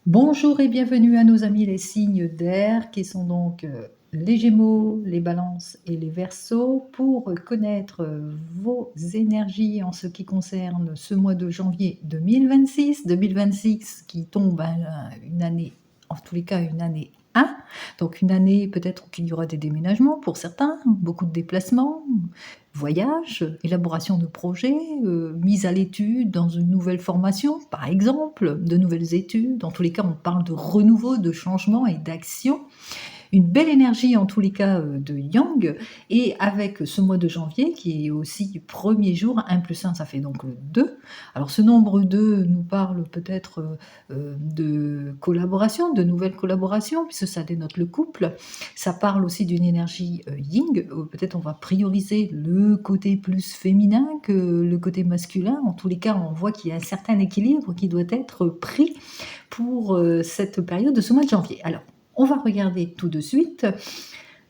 Bonjour et bienvenue à nos amis les signes d'air qui sont donc les Gémeaux, les Balances et les Verseaux pour connaître vos énergies en ce qui concerne ce mois de janvier 2026. 2026 qui tombe une année, en tous les cas une année 1, donc une année peut-être qu'il y aura des déménagements pour certains, beaucoup de déplacements, voyages, élaboration de projets, mise à l'étude dans une nouvelle formation, par exemple, de nouvelles études. En tous les cas, on parle de renouveau, de changement et d'action. Une belle énergie en tous les cas de Yang, et avec ce mois de janvier qui est aussi premier jour, 1 plus 1 ça fait donc le 2. Alors ce nombre 2 nous parle peut-être de collaboration, de nouvelles collaborations, puisque ça dénote le couple. Ça parle aussi d'une énergie Yin, peut-être on va prioriser le côté plus féminin que le côté masculin. En tous les cas, on voit qu'il y a un certain équilibre qui doit être pris pour cette période de ce mois de janvier. Alors, on va regarder tout de suite.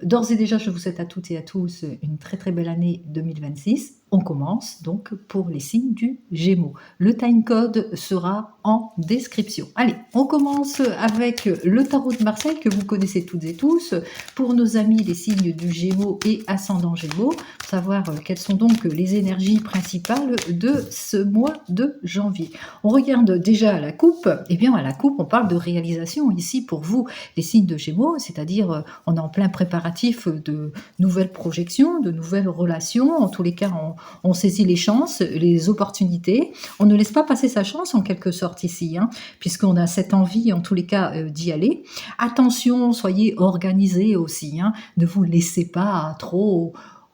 D'ores et déjà, je vous souhaite à toutes et à tous une très très belle année 2026. On commence donc pour les signes du Gémeaux. Le timecode sera en description. Allez, on commence avec le tarot de Marseille que vous connaissez toutes et tous. Pour nos amis les signes du Gémeaux et ascendant Gémeaux, pour savoir quelles sont donc les énergies principales de ce mois de janvier. On regarde déjà à la coupe. Eh bien, à la coupe, on parle de réalisation ici pour vous, les signes de Gémeaux, c'est-à-dire on est en plein préparatif de nouvelles projections, de nouvelles relations. En tous les cas, on saisit les chances, les opportunités. On ne laisse pas passer sa chance en quelque sorte ici, puisqu'on a cette envie en tous les cas d'y aller. Attention, soyez organisés aussi, ne vous laissez pas trop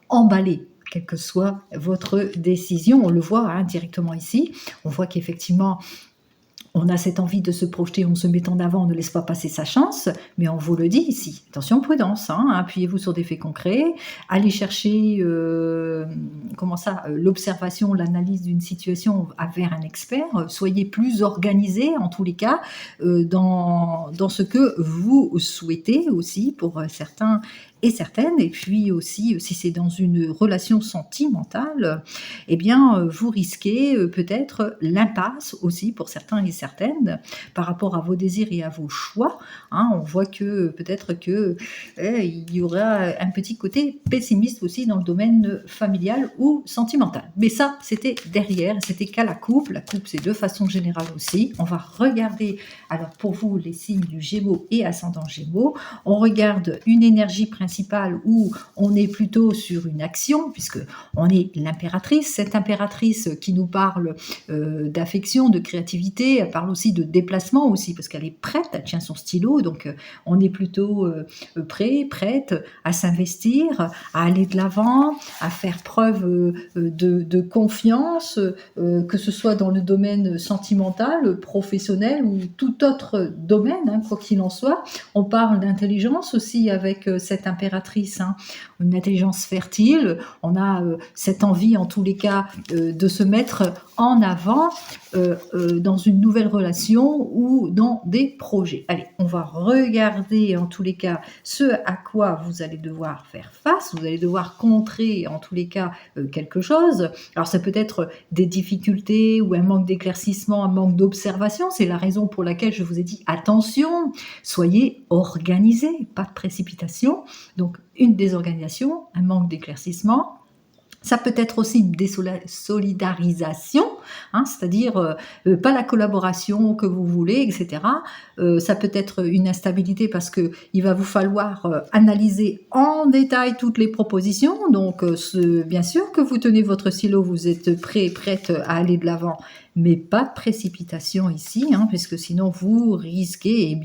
emballer quelle que soit votre décision. On le voit directement ici. On voit qu'effectivement, on a cette envie de se projeter, on se met en avant, on ne laisse pas passer sa chance, mais on vous le dit ici. Attention, prudence, appuyez-vous sur des faits concrets, allez chercher l'observation, l'analyse d'une situation vers un expert, soyez plus organisé en tous les cas dans ce que vous souhaitez aussi pour certains et certaines, et puis aussi si c'est dans une relation sentimentale, eh bien vous risquez peut-être l'impasse aussi pour certains et certaines par rapport à vos désirs et à vos choix. On voit que peut-être que il y aura un petit côté pessimiste aussi dans le domaine familial ou sentimental. Mais ça, c'était derrière, c'était qu'à la coupe. La coupe, c'est de façon générale aussi. On va regarder, alors pour vous, les signes du Gémeaux et ascendant Gémeaux. On regarde une énergie principale où on est plutôt sur une action, puisque on est l'impératrice, cette impératrice qui nous parle d'affection, de créativité, elle parle aussi de déplacement aussi, parce qu'elle est prête, elle tient son stylo, donc on est plutôt prête à s'investir, à aller de l'avant, à faire preuve de confiance, que ce soit dans le domaine sentimental, professionnel ou tout autre domaine, quoi qu'il en soit. On parle d'intelligence aussi avec cette impératrice, une intelligence fertile. On a cette envie, en tous les cas, de se mettre en avant dans une nouvelle relation ou dans des projets. Allez, on va regarder en tous les cas ce à quoi vous allez devoir faire face. Vous allez devoir contrer en tous les cas quelque chose. Alors ça peut être des difficultés ou un manque d'éclaircissement, un manque d'observation. C'est la raison pour laquelle je vous ai dit attention, soyez organisés, pas de précipitation. Donc une désorganisation, un manque d'éclaircissement. Ça peut être aussi une désolidarisation, c'est-à-dire pas la collaboration que vous voulez, etc. Ça peut être une instabilité parce qu'il va vous falloir analyser en détail toutes les propositions. Donc, bien sûr que vous tenez votre stylo, vous êtes prête à aller de l'avant, mais pas de précipitation ici, puisque sinon vous risquez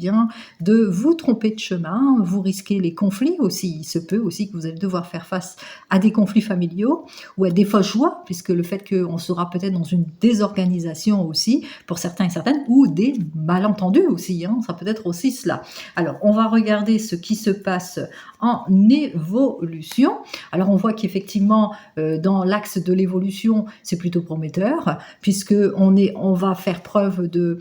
de vous tromper de chemin, vous risquez les conflits aussi. Il se peut aussi que vous allez devoir faire face à des conflits familiaux ou à des fausses joies, puisque le fait qu'on sera peut-être dans une désorganisation aussi pour certains et certaines, ou des malentendus aussi, ça peut être aussi cela. Alors, on va regarder ce qui se passe en évolution. Alors, on voit qu'effectivement, dans l'axe de l'évolution, c'est plutôt prometteur, puisque on va faire preuve de,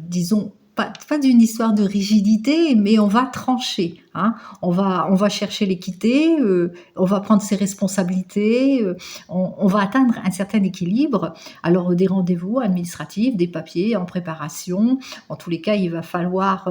disons, pas d'une histoire de rigidité, mais on va trancher, hein. On va chercher l'équité, on va prendre ses responsabilités, on va atteindre un certain équilibre. Alors, des rendez-vous administratifs, des papiers en préparation. En tous les cas, il va falloir,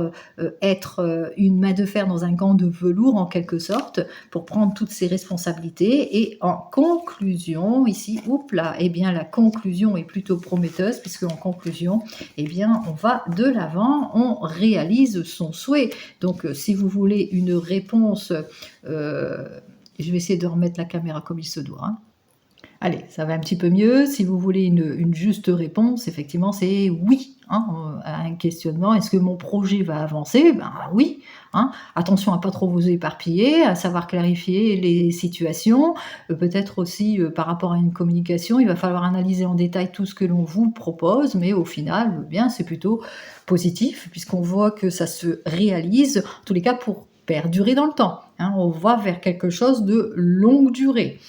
être, une main de fer dans un gant de velours en quelque sorte, pour prendre toutes ses responsabilités. Et en conclusion, ici, oups là, eh bien la conclusion est plutôt prometteuse, puisque en conclusion, eh bien on va de l'avant, on réalise son souhait. Donc si vous voulez une réponse, je vais essayer de remettre la caméra comme il se doit, hein. Allez, ça va un petit peu mieux. Si vous voulez une juste réponse, effectivement, c'est oui, hein, à un questionnement. Est-ce que mon projet va avancer? Ben oui, hein. Attention à pas trop vous éparpiller, à savoir clarifier les situations. Peut-être aussi, par rapport à une communication, il va falloir analyser en détail tout ce que l'on vous propose, mais au final, eh bien, c'est plutôt positif puisqu'on voit que ça se réalise, en tous les cas pour perdurer dans le temps, hein. On va vers quelque chose de longue durée.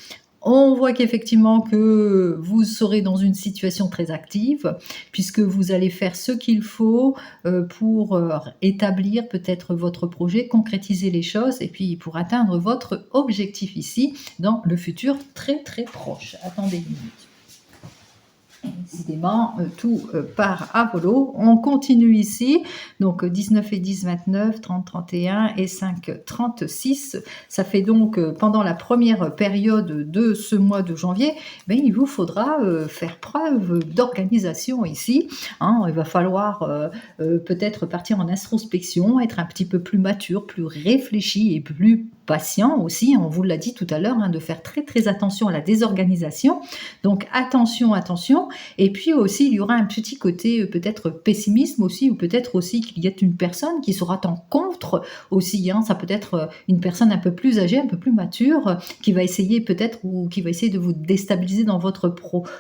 On voit qu'effectivement que vous serez dans une situation très active, puisque vous allez faire ce qu'il faut, pour, établir peut-être votre projet, concrétiser les choses et puis pour atteindre votre objectif ici, dans le futur très, très proche. Attendez une minute. Décidément, tout part à volo. On continue ici. Donc 19 et 10, 29, 30, 31 et 5, 36. Ça fait donc pendant la première période de ce mois de janvier, ben, il vous faudra faire preuve d'organisation ici, hein. Il va falloir peut-être partir en introspection, être un petit peu plus mature, plus réfléchi et plus patient aussi. On vous l'a dit tout à l'heure, hein, de faire très très attention à la désorganisation. Donc attention, attention. Et puis aussi, il y aura un petit côté peut-être pessimisme aussi, ou peut-être aussi qu'il y ait une personne qui sera en contre aussi, hein. Ça peut être une personne un peu plus âgée, un peu plus mature, qui va essayer peut-être, ou qui va essayer de vous déstabiliser dans votre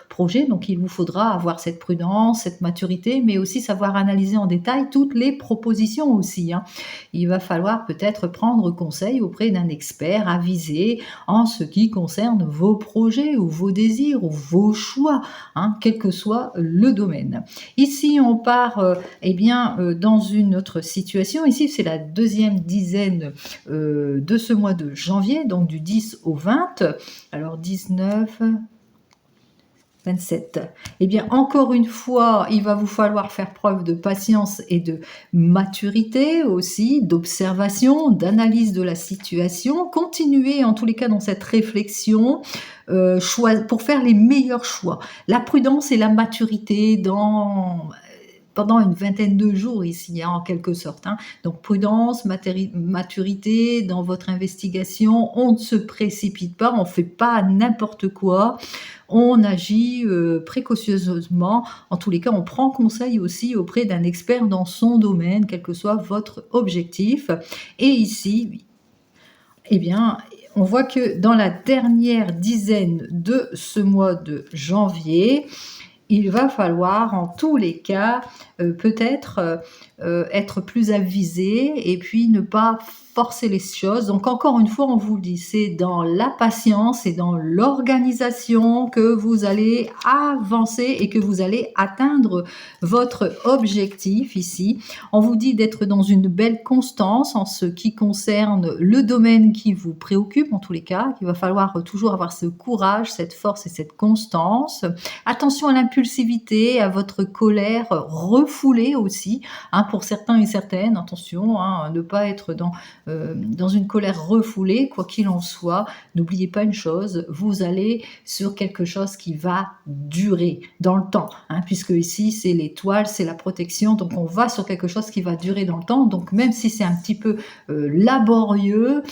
projet. Donc il vous faudra avoir cette prudence, cette maturité, mais aussi savoir analyser en détail toutes les propositions aussi, hein. Il va falloir peut-être prendre conseil auprès d'un expert avisé en ce qui concerne vos projets ou vos désirs ou vos choix, hein, quel que soit le domaine. Ici, on part dans une autre situation. Ici, c'est la deuxième dizaine de ce mois de janvier, donc du 10 au 20. Alors 19... 27. Eh bien, encore une fois, il va vous falloir faire preuve de patience et de maturité aussi, d'observation, d'analyse de la situation. Continuez en tous les cas dans cette réflexion pour faire les meilleurs choix. La prudence et la maturité pendant une vingtaine de jours ici, hein, en quelque sorte, hein. Donc prudence, maturité dans votre investigation. On ne se précipite pas, on ne fait pas n'importe quoi. On agit précautionneusement. En tous les cas, on prend conseil aussi auprès d'un expert dans son domaine, quel que soit votre objectif. Et ici, eh bien, on voit que dans la dernière dizaine de ce mois de janvier, il va falloir en tous les cas peut-être être plus avisé et puis ne pas forcer les choses. Donc encore une fois, on vous le dit, c'est dans la patience et dans l'organisation que vous allez avancer et que vous allez atteindre votre objectif ici. On vous dit d'être dans une belle constance en ce qui concerne le domaine qui vous préoccupe, en tous les cas. Il va falloir toujours avoir ce courage, cette force et cette constance. Attention à l'impulsivité, à votre colère refoulée aussi, hein, pour certains et certaines. Attention, hein, ne pas être dans une colère refoulée, quoi qu'il en soit. N'oubliez pas une chose, vous allez sur quelque chose qui va durer dans le temps, hein, puisque ici c'est l'étoile, c'est la protection, donc on va sur quelque chose qui va durer dans le temps. Donc même si c'est un petit peu laborieux,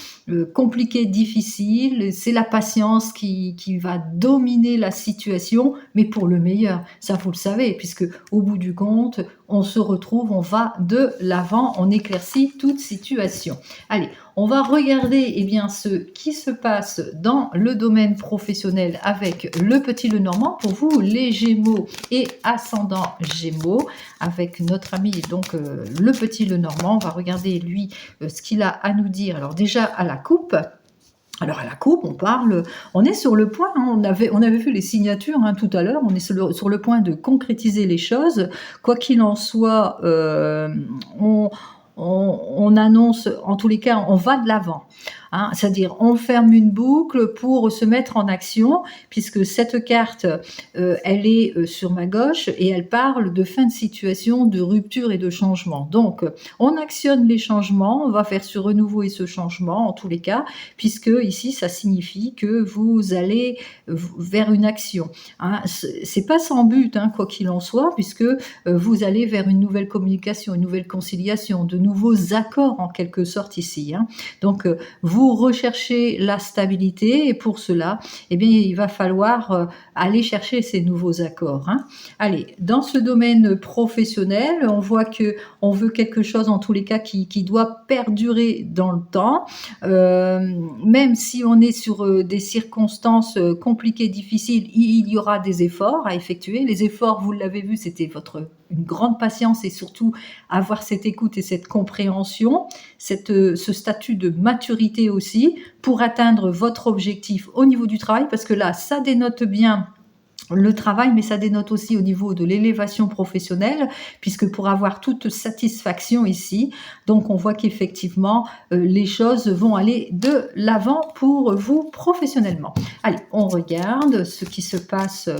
compliqué, difficile, c'est la patience qui va dominer la situation, mais pour le meilleur. Ça vous le savez, puisque au bout du compte, on se retrouve, on va de l'avant, on éclaircit toute situation. Allez, on va regarder ce qui se passe dans le domaine professionnel avec le petit Lenormand. Pour vous, les Gémeaux et ascendant Gémeaux, avec notre ami donc le petit Lenormand, on va regarder lui ce qu'il a à nous dire. Alors déjà à la coupe. Alors à la coupe, on est sur le point, hein, on avait vu les signatures, hein, tout à l'heure, on est sur le point de concrétiser les choses. Quoi qu'il en soit, on on annonce, en tous les cas, on va de l'avant, hein. C'est-à-dire, on ferme une boucle pour se mettre en action, puisque cette carte, elle est, sur ma gauche et elle parle de fin de situation, de rupture et de changement. Donc, on actionne les changements, on va faire ce renouveau et ce changement, en tous les cas, puisque ici, ça signifie que vous allez vers une action, hein. C'est pas sans but, hein, quoi qu'il en soit, puisque vous allez vers une nouvelle communication, une nouvelle conciliation, de nouveaux accords en quelque sorte ici, hein. Donc, vous recherchez la stabilité et pour cela, eh bien, il va falloir aller chercher ces nouveaux accords, hein. Allez, dans ce domaine professionnel, on voit que on veut quelque chose en tous les cas qui doit perdurer dans le temps. Euh, Même si on est sur des circonstances compliquées, difficiles, il y aura des efforts à effectuer. Les efforts, vous l'avez vu, c'était une grande patience et surtout avoir cette écoute et cette compréhension, ce statut de maturité aussi pour atteindre votre objectif au niveau du travail, parce que là, ça dénote bien le travail, mais ça dénote aussi au niveau de l'élévation professionnelle, puisque pour avoir toute satisfaction ici, donc on voit qu'effectivement, les choses vont aller de l'avant pour vous professionnellement. Allez, on regarde ce qui se passe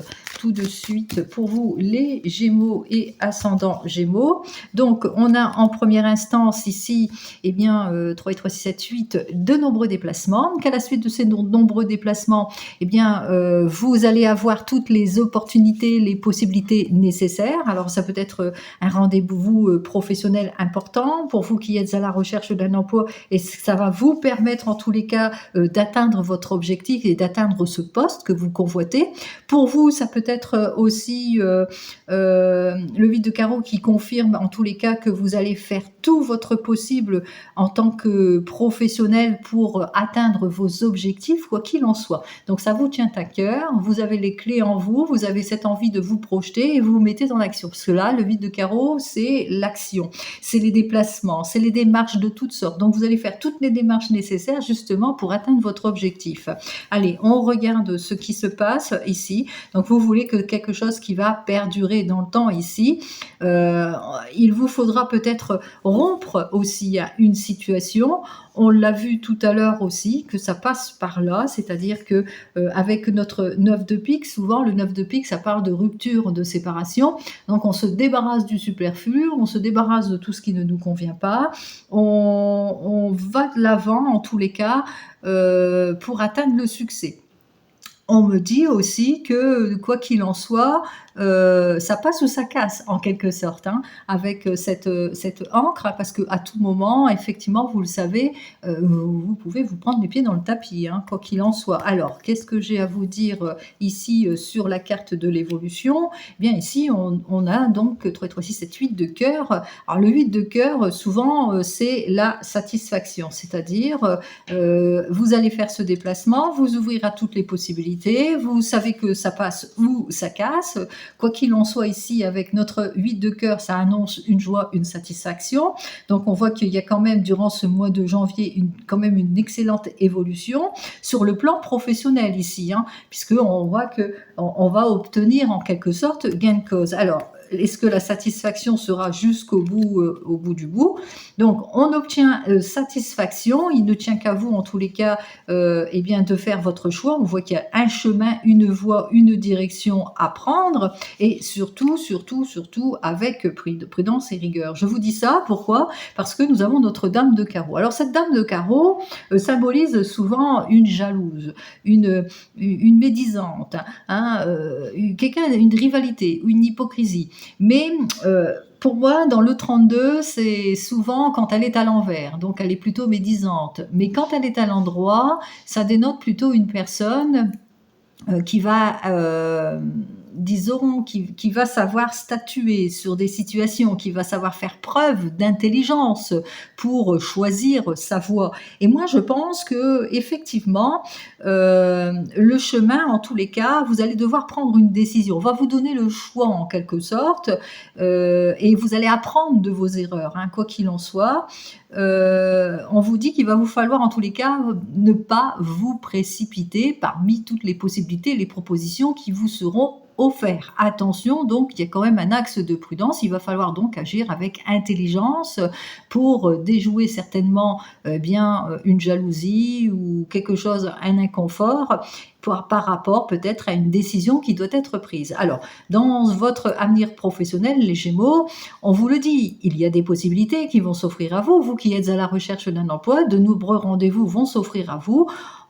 tout de suite pour vous, les Gémeaux et ascendant Gémeaux. Donc, on a en première instance ici, eh bien, 3 et 3, 6, 7, 8, de nombreux déplacements. Qu'à la suite de ces nombreux déplacements, eh bien, vous allez avoir toutes les opportunités, les possibilités nécessaires. Alors, ça peut être un rendez-vous professionnel important pour vous qui êtes à la recherche d'un emploi, et ça va vous permettre en tous les cas d'atteindre votre objectif et d'atteindre ce poste que vous convoitez. Pour vous, ça peut être aussi le 8 de carreau qui confirme en tous les cas que vous allez faire tout votre possible en tant que professionnel pour atteindre vos objectifs, quoi qu'il en soit. Donc ça vous tient à cœur, vous avez les clés en vous, vous avez cette envie de vous projeter et vous vous mettez dans l'action. Parce que là, le 8 de carreau, c'est l'action, c'est les déplacements, c'est les démarches de toutes sortes. Donc vous allez faire toutes les démarches nécessaires justement pour atteindre votre objectif. Allez, on regarde ce qui se passe ici. Donc vous voulez que quelque chose qui va perdurer dans le temps ici. Il vous faudra peut-être rompre aussi à une situation. On l'a vu tout à l'heure aussi, que ça passe par là, c'est-à-dire que avec notre 9 de pique, souvent le 9 de pique, ça parle de rupture, de séparation. Donc on se débarrasse du superflu, on se débarrasse de tout ce qui ne nous convient pas, on va de l'avant en tous les cas pour atteindre le succès. On me dit aussi que, quoi qu'il en soit, ça passe ou ça casse en quelque sorte, hein, avec cette encre, parce qu'à tout moment, effectivement, vous le savez, vous pouvez vous prendre les pieds dans le tapis, hein, quoi qu'il en soit. Alors, qu'est-ce que j'ai à vous dire ici sur la carte de l'évolution? Eh bien, ici, on a donc 3, 3, 6, 7, 8 de cœur. Alors, le 8 de cœur, souvent, c'est la satisfaction, c'est-à-dire, vous allez faire ce déplacement, vous ouvrir à toutes les possibilités, vous savez que ça passe ou ça casse. Quoi qu'il en soit ici, avec notre 8 de cœur, ça annonce une joie, une satisfaction. Donc on voit qu'il y a quand même durant ce mois de janvier quand même une excellente évolution sur le plan professionnel ici, hein, puisqu'on voit qu'on va obtenir en quelque sorte gain de cause. Alors, est-ce que la satisfaction sera jusqu'au bout, au bout du bout? Donc, on obtient satisfaction. Il ne tient qu'à vous, en tous les cas, eh bien, de faire votre choix. On voit qu'il y a un chemin, une voie, une direction à prendre, et surtout, surtout, surtout, avec prudence et rigueur. Je vous dis ça, pourquoi? Parce que nous avons notre dame de carreau. Alors, cette dame de carreau symbolise souvent une jalouse, une médisante, hein, quelqu'un, une rivalité, une hypocrisie. Mais pour moi, dans le 32, c'est souvent quand elle est à l'envers, donc elle est plutôt médisante. Mais quand elle est à l'endroit, ça dénote plutôt une personne qui va disons, qui va savoir statuer sur des situations, qui va savoir faire preuve d'intelligence pour choisir sa voie. Et moi, je pense qu'effectivement, le chemin, en tous les cas, vous allez devoir prendre une décision. On va vous donner le choix en quelque sorte, et vous allez apprendre de vos erreurs, hein, quoi qu'il en soit. On vous dit qu'il va vous falloir en tous les cas ne pas vous précipiter parmi toutes les possibilités, les propositions qui vous seront offertes. Attention, donc il y a quand même un axe de prudence. Il va falloir donc agir avec intelligence pour déjouer certainement une jalousie ou quelque chose, un inconfort par rapport peut-être à une décision qui doit être prise. Alors, dans votre avenir professionnel, les Gémeaux, on vous le dit, il y a des possibilités qui vont s'offrir à vous. Vous qui êtes à la recherche d'un emploi, de nombreux rendez-vous vont s'offrir à vous.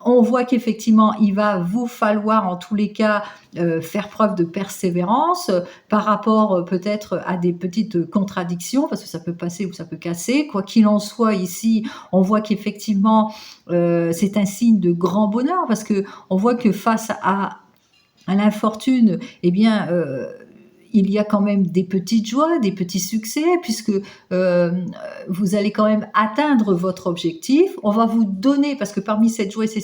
On voit qu'effectivement, il va vous falloir en tous les cas faire preuve de persévérance par rapport peut-être à des petites contradictions, parce que ça peut passer ou ça peut casser. Quoi qu'il en soit, ici, on voit qu'effectivement, c'est un signe de grand bonheur, parce que on voit que face à l'infortune, eh bien, il y a quand même des petites joies, des petits succès, puisque vous allez quand même atteindre votre objectif. On va vous donner, parce que parmi cette joie et ces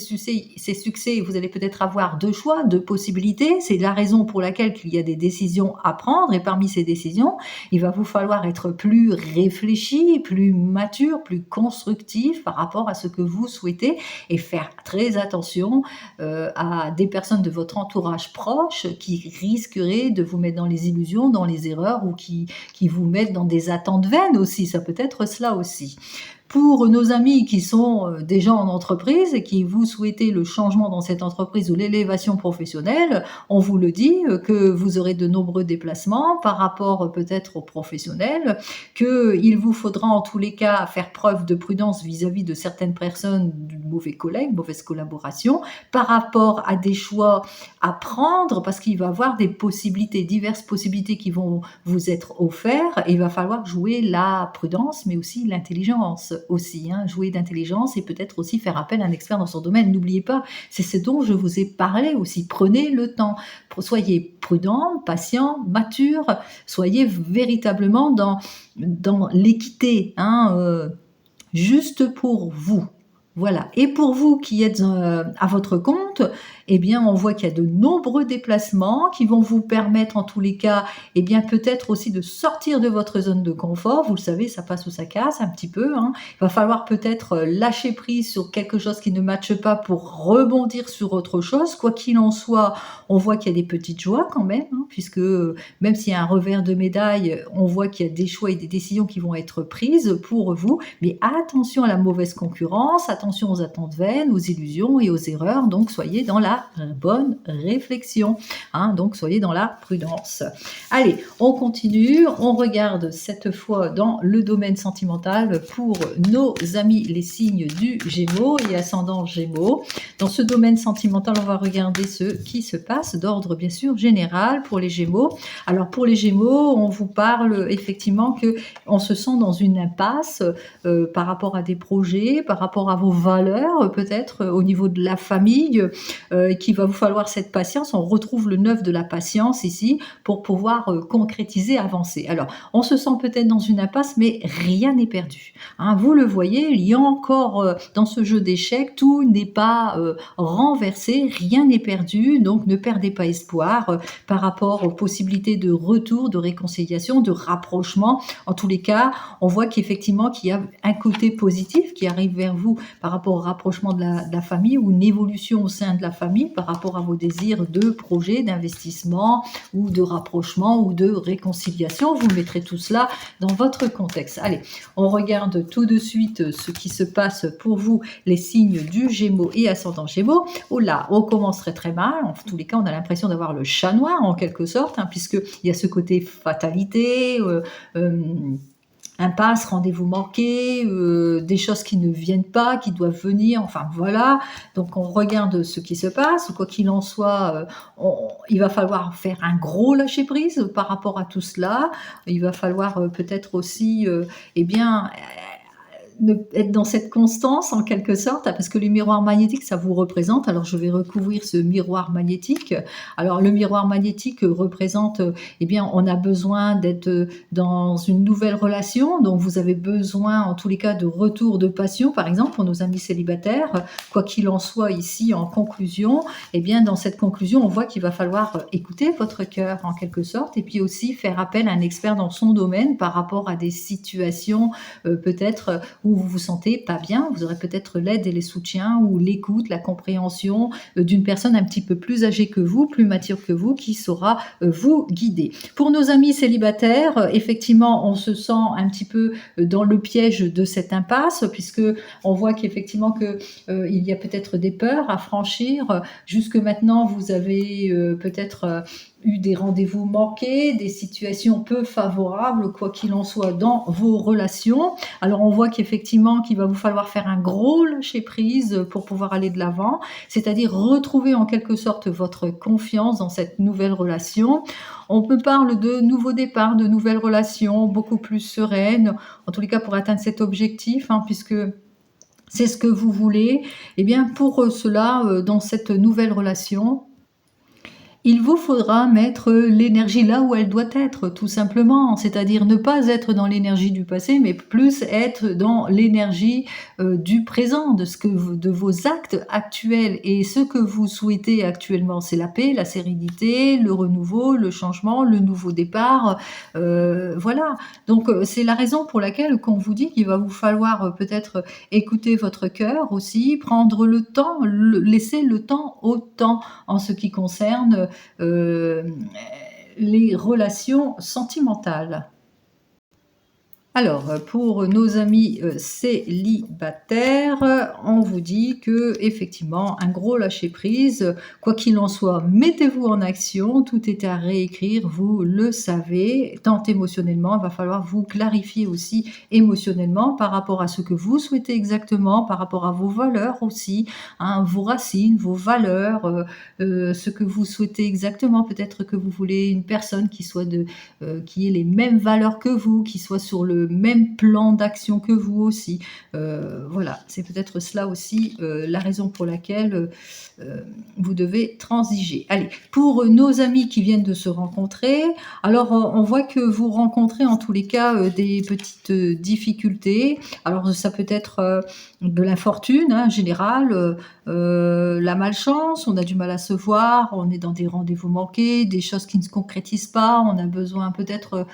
succès, vous allez peut-être avoir deux choix, deux possibilités. C'est la raison pour laquelle il y a des décisions à prendre, et parmi ces décisions, il va vous falloir être plus réfléchi, plus mature, plus constructif par rapport à ce que vous souhaitez, et faire très attention à des personnes de votre entourage proche qui risqueraient de vous mettre dans les illusions, dans les erreurs, ou qui vous mettent dans des attentes vaines aussi. Ça peut être cela aussi. Pour nos amis qui sont déjà en entreprise et qui vous souhaitez le changement dans cette entreprise ou l'élévation professionnelle, on vous le dit que vous aurez de nombreux déplacements par rapport peut-être aux professionnels, qu'il vous faudra en tous les cas faire preuve de prudence vis-à-vis de certaines personnes, de mauvais collègues, mauvaise collaboration, par rapport à des choix à prendre, parce qu'il va y avoir des possibilités, diverses possibilités qui vont vous être offertes, et il va falloir jouer la prudence, mais aussi l'intelligence aussi, hein, jouer d'intelligence, et peut-être aussi faire appel à un expert dans son domaine. N'oubliez pas, c'est ce dont je vous ai parlé aussi. Prenez le temps, soyez prudent, patient, mature, soyez véritablement dans l'équité, hein, juste pour vous. Voilà. Et pour vous qui êtes à votre compte, eh bien, on voit qu'il y a de nombreux déplacements qui vont vous permettre, en tous les cas, eh bien, peut-être aussi de sortir de votre zone de confort. Vous le savez, ça passe ou ça casse un petit peu, hein. Il va falloir peut-être lâcher prise sur quelque chose qui ne matche pas pour rebondir sur autre chose. Quoi qu'il en soit, on voit qu'il y a des petites joies quand même, hein, puisque même s'il y a un revers de médaille, on voit qu'il y a des choix et des décisions qui vont être prises pour vous. Mais attention à la mauvaise concurrence, attention aux attentes vaines, aux illusions et aux erreurs. Donc, soyez dans la bonne réflexion, hein, donc soyez dans la prudence. Allez, on continue, on regarde cette fois dans le domaine sentimental pour nos amis les signes du Gémeaux et ascendant Gémeaux. Dans ce domaine sentimental, on va regarder ce qui se passe d'ordre bien sûr général pour les Gémeaux. Alors pour les Gémeaux, on vous parle effectivement que on se sent dans une impasse par rapport à des projets, par rapport à vos valeurs, peut-être au niveau de la famille, qu'il va vous falloir cette patience. On retrouve le 9 de la patience ici pour pouvoir concrétiser, avancer. Alors, on se sent peut-être dans une impasse, mais rien n'est perdu, hein. Vous le voyez, il y a encore dans ce jeu d'échecs, tout n'est pas renversé, rien n'est perdu, donc ne perdez pas espoir par rapport aux possibilités de retour, de réconciliation, de rapprochement. En tous les cas, on voit qu'effectivement qu'il y a un côté positif qui arrive vers vous par rapport au rapprochement de la famille, ou une évolution au sein de la famille par rapport à vos désirs de projet, d'investissement ou de rapprochement ou de réconciliation. Vous mettrez tout cela dans votre contexte. Allez, on regarde tout de suite ce qui se passe pour vous, les signes du Gémeaux et ascendant Gémeaux. Oh là, on commencerait très mal. En tous les cas, on a l'impression d'avoir le chat noir en quelque sorte, hein, puisqu'il y a ce côté fatalité, impasse, rendez-vous manqué, des choses qui ne viennent pas, qui doivent venir, enfin voilà. Donc on regarde ce qui se passe. Quoi qu'il en soit, il va falloir faire un gros lâcher-prise par rapport à tout cela. Il va falloir peut-être aussi, être dans cette constance en quelque sorte, parce que le miroir magnétique, ça vous représente. Alors je vais recouvrir ce miroir magnétique. Alors le miroir magnétique représente, eh bien, on a besoin d'être dans une nouvelle relation, donc vous avez besoin en tous les cas de retour de passion, par exemple pour nos amis célibataires. Quoi qu'il en soit ici en conclusion, eh bien dans cette conclusion, on voit qu'il va falloir écouter votre cœur en quelque sorte, et puis aussi faire appel à un expert dans son domaine par rapport à des situations peut-être où vous vous sentez pas bien. Vous aurez peut-être l'aide et les soutiens ou l'écoute, la compréhension d'une personne un petit peu plus âgée que vous, plus mature que vous, qui saura vous guider. Pour nos amis célibataires, effectivement, on se sent un petit peu dans le piège de cette impasse, puisque on voit qu'effectivement il y a peut-être des peurs à franchir. Jusque maintenant, vous avez peut-être eu des rendez-vous manqués, des situations peu favorables, quoi qu'il en soit, dans vos relations. Alors on voit qu'effectivement qu'il va vous falloir faire un gros lâcher-prise pour pouvoir aller de l'avant, c'est-à-dire retrouver en quelque sorte votre confiance dans cette nouvelle relation. On me parle de nouveaux départs, de nouvelles relations beaucoup plus sereines, en tous les cas pour atteindre cet objectif, puisque c'est ce que vous voulez. Eh bien pour cela, dans cette nouvelle relation, il vous faudra mettre l'énergie là où elle doit être, tout simplement. C'est-à-dire ne pas être dans l'énergie du passé, mais plus être dans l'énergie du présent, de vos actes actuels. Et ce que vous souhaitez actuellement, c'est la paix, la sérénité, le renouveau, le changement, le nouveau départ. Voilà. Donc c'est la raison pour laquelle qu'on vous dit qu'il va vous falloir peut-être écouter votre cœur aussi, prendre le temps, laisser le temps au temps en ce qui concerne les relations sentimentales. Alors, pour nos amis célibataires, on vous dit que effectivement un gros lâcher prise. Quoi qu'il en soit, mettez-vous en action, tout est à réécrire, vous le savez. Tant émotionnellement, il va falloir vous clarifier aussi émotionnellement par rapport à ce que vous souhaitez exactement, par rapport à vos valeurs aussi, vos racines, vos valeurs, ce que vous souhaitez exactement. Peut-être que vous voulez une personne qui ait les mêmes valeurs que vous, qui soit sur le même plan d'action que vous aussi. Voilà, c'est peut-être cela aussi la raison pour laquelle vous devez transiger. Allez, pour nos amis qui viennent de se rencontrer, alors on voit que vous rencontrez en tous les cas des petites difficultés. Alors ça peut être de l'infortune générale, la malchance, on a du mal à se voir, on est dans des rendez-vous manqués, des choses qui ne se concrétisent pas, on a besoin peut-être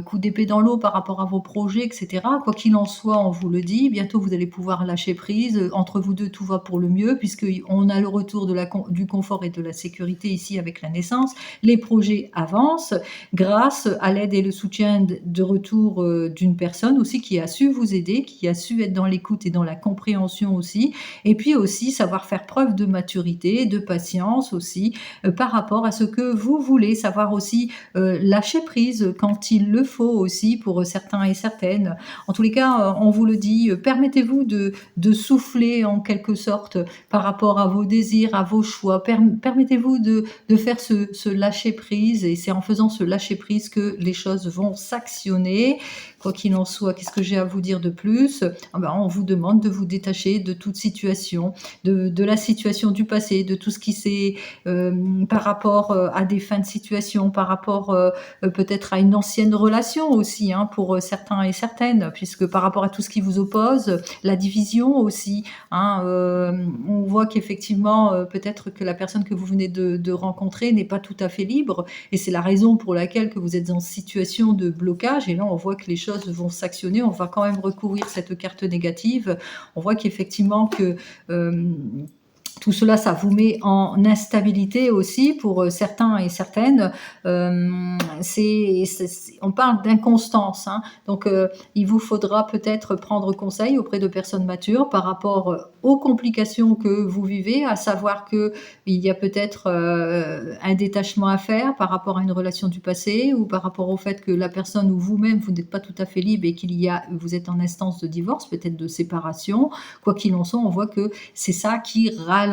coup d'épée dans l'eau par rapport à vos projets, etc. Quoi qu'il en soit, on vous le dit, bientôt vous allez pouvoir lâcher prise. Entre vous deux, tout va pour le mieux, puisqu'on a le retour du confort et de la sécurité ici avec la naissance. Les projets avancent grâce à l'aide et le soutien de retour d'une personne aussi qui a su vous aider, qui a su être dans l'écoute et dans la compréhension aussi. Et puis aussi savoir faire preuve de maturité, de patience aussi par rapport à ce que vous voulez. Savoir aussi lâcher prise quand il le faut aussi pour certains et certaines. En tous les cas, on vous le dit, permettez-vous de souffler en quelque sorte par rapport à vos désirs, à vos choix. Permettez-vous de faire ce lâcher prise, et c'est en faisant ce lâcher prise que les choses vont s'actionner. Quoi qu'il en soit, qu'est-ce que j'ai à vous dire de plus? On vous demande de vous détacher de toute situation, de la situation du passé, de tout ce qui s'est par rapport à des fins de situation, par rapport peut-être à une ancienne relation aussi, pour certains et certaines, puisque par rapport à tout ce qui vous oppose, la division aussi, on voit qu'effectivement, peut-être que la personne que vous venez de rencontrer n'est pas tout à fait libre, et c'est la raison pour laquelle que vous êtes en situation de blocage, et là on voit que les choses vont s'actionner. On va quand même recouvrir cette carte négative. On voit qu'effectivement que tout cela, ça vous met en instabilité aussi pour certains et certaines. On parle d'inconstance, donc il vous faudra peut-être prendre conseil auprès de personnes matures par rapport aux complications que vous vivez, à savoir qu'il y a peut-être un détachement à faire par rapport à une relation du passé, ou par rapport au fait que la personne ou vous-même, vous n'êtes pas tout à fait libre et vous êtes en instance de divorce, peut-être de séparation. Quoi qu'il en soit, on voit que c'est ça qui ralentit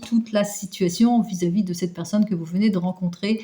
toute la situation vis-à-vis de cette personne que vous venez de rencontrer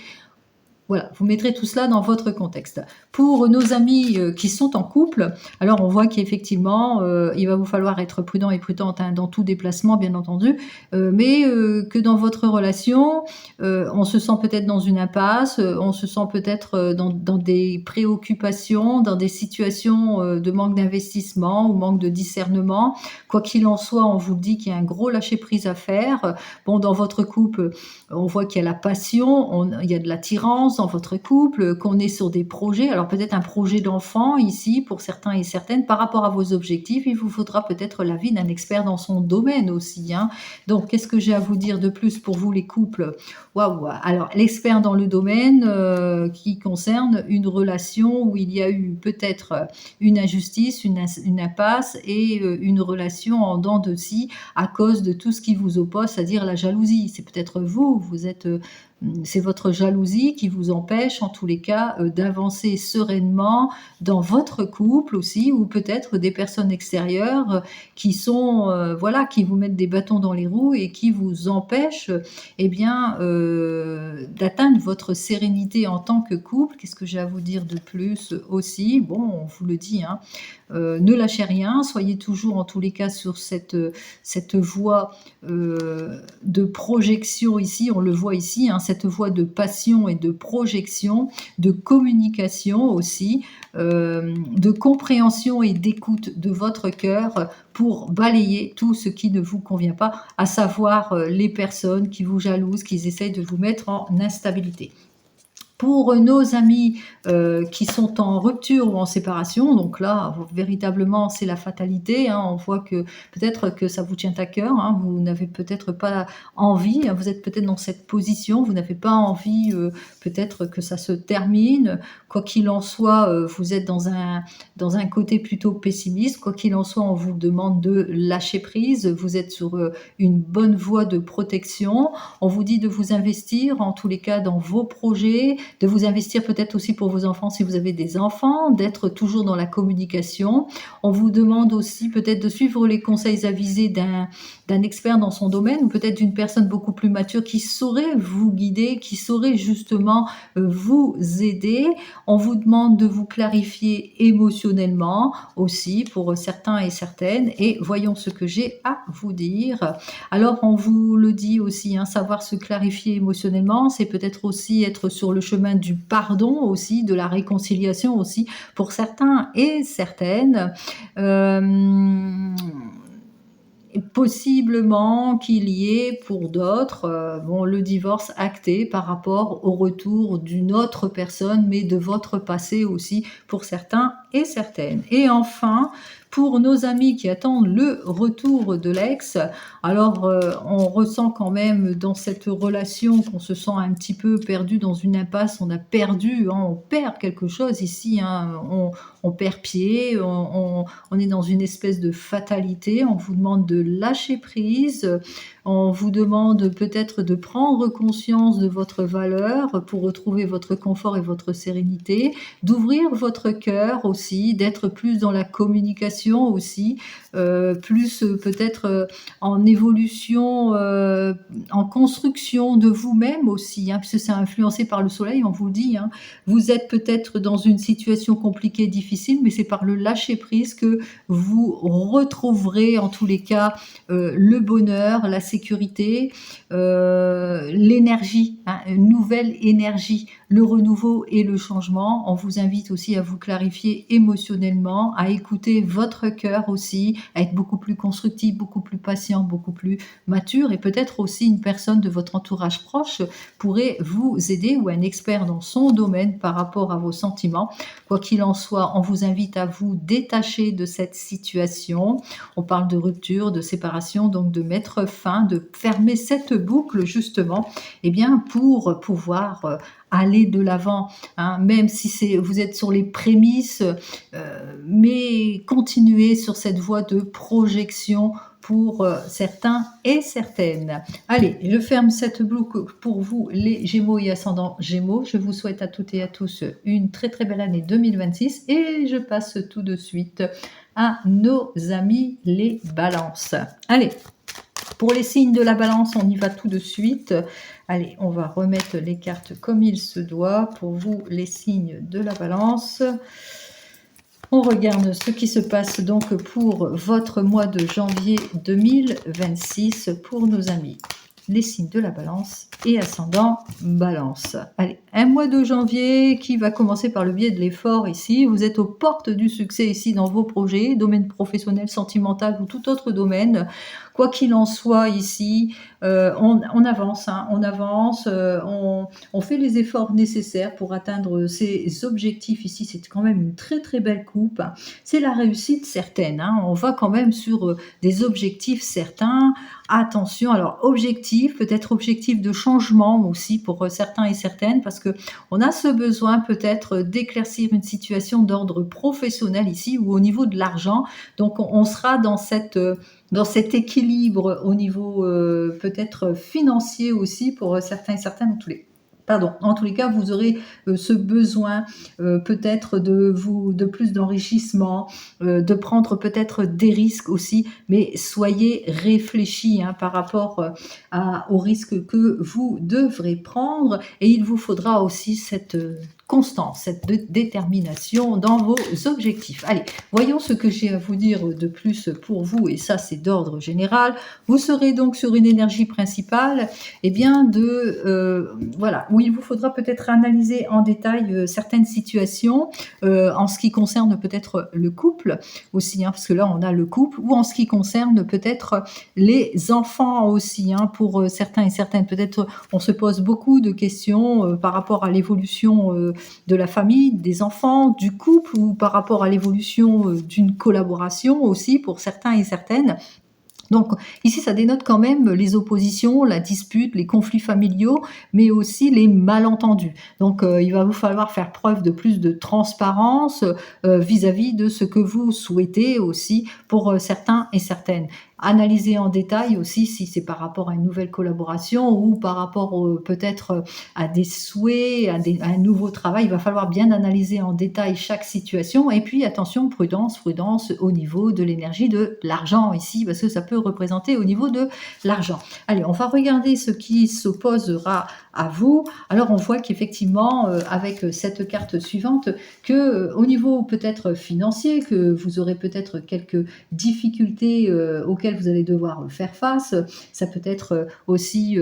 Voilà, vous mettrez tout cela dans votre contexte. Pour nos amis qui sont en couple, alors on voit qu'effectivement, il va vous falloir être prudent et prudente hein, dans tout déplacement, bien entendu, mais que dans votre relation, on se sent peut-être dans une impasse, on se sent peut-être dans des préoccupations, dans des situations de manque d'investissement ou manque de discernement. Quoi qu'il en soit, on vous dit qu'il y a un gros lâcher-prise à faire. Bon, dans votre couple, on voit qu'il y a la passion, il y a de l'attirance dans votre couple, qu'on est sur des projets. Alors peut-être un projet d'enfant ici pour certains et certaines. Par rapport à vos objectifs, il vous faudra peut-être l'avis d'un expert dans son domaine aussi. Hein. Donc qu'est-ce que j'ai à vous dire de plus pour vous les couples? Waouh! Alors l'expert dans le domaine qui concerne une relation où il y a eu peut-être une injustice, une impasse et une relation en dents de scie à cause de tout ce qui vous oppose, c'est-à-dire la jalousie. C'est peut-être vous, c'est votre jalousie qui vous empêche, en tous les cas, d'avancer sereinement dans votre couple aussi, ou peut-être des personnes extérieures qui sont, voilà, qui vous mettent des bâtons dans les roues et qui vous empêchent, eh bien, d'atteindre votre sérénité en tant que couple. Qu'est-ce que j'ai à vous dire de plus aussi? Bon, on vous le dit, hein, ne lâchez rien, soyez toujours en tous les cas sur cette voie de projection ici, on le voit ici, hein, cette voie de passion et de projection, de communication aussi, de compréhension et d'écoute de votre cœur pour balayer tout ce qui ne vous convient pas, à savoir les personnes qui vous jalousent, qui essayent de vous mettre en instabilité. Pour nos amis qui sont en rupture ou en séparation, donc là, véritablement, c'est la fatalité. Hein, on voit que peut-être que ça vous tient à cœur, hein, vous n'avez peut-être pas envie, hein, vous êtes peut-être dans cette position, vous n'avez pas envie peut-être que ça se termine. Quoi qu'il en soit, vous êtes dans un côté plutôt pessimiste. Quoi qu'il en soit, on vous demande de lâcher prise. Vous êtes sur une bonne voie de protection. On vous dit de vous investir, en tous les cas, dans vos projets, de vous investir peut-être aussi pour vos enfants si vous avez des enfants, d'être toujours dans la communication. On vous demande aussi peut-être de suivre les conseils avisés d'un expert dans son domaine ou peut-être d'une personne beaucoup plus mature qui saurait vous guider, qui saurait justement vous aider. On vous demande de vous clarifier émotionnellement aussi pour certains et certaines et voyons ce que j'ai à vous dire. Alors on vous le dit aussi, hein, savoir se clarifier émotionnellement, c'est peut-être aussi être sur le chemin du pardon aussi, de la réconciliation aussi pour certains et certaines. Possiblement qu'il y ait pour d'autres, bon, le divorce acté par rapport au retour d'une autre personne, mais de votre passé aussi pour certains et certaines. Et enfin, pour nos amis qui attendent le retour de l'ex, alors on ressent quand même dans cette relation qu'on se sent un petit peu perdu dans une impasse, on a perdu, hein, on perd quelque chose ici, hein, on perd pied, on est dans une espèce de fatalité, on vous demande de lâcher prise, on vous demande peut-être de prendre conscience de votre valeur pour retrouver votre confort et votre sérénité, d'ouvrir votre cœur aussi, d'être plus dans la communication aussi, plus peut-être en évolution, en construction de vous-même aussi, hein, puisque c'est influencé par le soleil, on vous le dit. Hein. Vous êtes peut-être dans une situation compliquée, difficile, mais c'est par le lâcher-prise que vous retrouverez en tous les cas le bonheur, la sécurité, l'énergie, hein, une nouvelle énergie, le renouveau et le changement. On vous invite aussi à vous clarifier émotionnellement, à écouter votre cœur aussi, à être beaucoup plus constructif, beaucoup plus patient, beaucoup plus mature et peut-être aussi une personne de votre entourage proche pourrait vous aider ou un expert dans son domaine par rapport à vos sentiments. Quoi qu'il en soit, on vous invite à vous détacher de cette situation. On parle de rupture, de séparation, donc de mettre fin, de fermer cette boucle justement, eh bien pour pouvoir aller de l'avant, hein, même si vous êtes sur les prémices, mais continuez sur cette voie de projection pour certains et certaines. Allez, je ferme cette boucle pour vous, les Gémeaux et ascendants Gémeaux. Je vous souhaite à toutes et à tous une très très belle année 2026 et je passe tout de suite à nos amis les balances. Allez, pour les signes de la balance, on y va tout de suite. Allez, on va remettre les cartes comme il se doit pour vous, les signes de la Balance. On regarde ce qui se passe donc pour votre mois de janvier 2026 pour nos amis. Les signes de la Balance et ascendant Balance. Allez, un mois de janvier qui va commencer par le biais de l'effort ici. Vous êtes aux portes du succès ici dans vos projets, domaine professionnel, sentimental ou tout autre domaine. Quoi qu'il en soit ici, on avance, hein, on avance, on fait les efforts nécessaires pour atteindre ces objectifs ici. C'est quand même une très très belle coupe. C'est la réussite certaine, hein. On va quand même sur des objectifs certains. Attention, alors objectif, peut-être objectif de changement aussi pour certains et certaines, parce que on a ce besoin peut-être d'éclaircir une situation d'ordre professionnel ici ou au niveau de l'argent. Donc on sera dans cet équilibre au niveau peut-être financier aussi pour certains et certaines en tous les cas, vous aurez ce besoin peut-être de plus d'enrichissement, de prendre peut-être des risques aussi, mais soyez réfléchis hein, par rapport aux risques que vous devrez prendre et il vous faudra aussi cette constance, cette détermination dans vos objectifs. Allez, voyons ce que j'ai à vous dire de plus pour vous et ça c'est d'ordre général. Vous serez donc sur une énergie principale et bien voilà, où il vous faudra peut-être analyser en détail certaines situations en ce qui concerne peut-être le couple aussi, hein, parce que là on a le couple, ou en ce qui concerne peut-être les enfants aussi, hein, pour certains et certaines. Peut-être on se pose beaucoup de questions par rapport à l'évolution de la famille, des enfants, du couple, ou par rapport à l'évolution d'une collaboration aussi pour certains et certaines. Donc ici, ça dénote quand même les oppositions, la dispute, les conflits familiaux, mais aussi les malentendus. Donc il va vous falloir faire preuve de plus de transparence vis-à-vis de ce que vous souhaitez aussi pour certains et certaines. Analyser en détail aussi si c'est par rapport à une nouvelle collaboration ou par rapport peut-être à des souhaits, à un nouveau travail. Il va falloir bien analyser en détail chaque situation. Et puis attention, prudence, prudence au niveau de l'énergie de l'argent ici, parce que ça peut représenter au niveau de l'argent. Allez, on va regarder ce qui s'opposera à vous. Alors on voit qu'effectivement, avec cette carte suivante, que au niveau peut-être financier, que vous aurez peut-être quelques difficultés auxquelles vous allez devoir faire face. Ça peut être aussi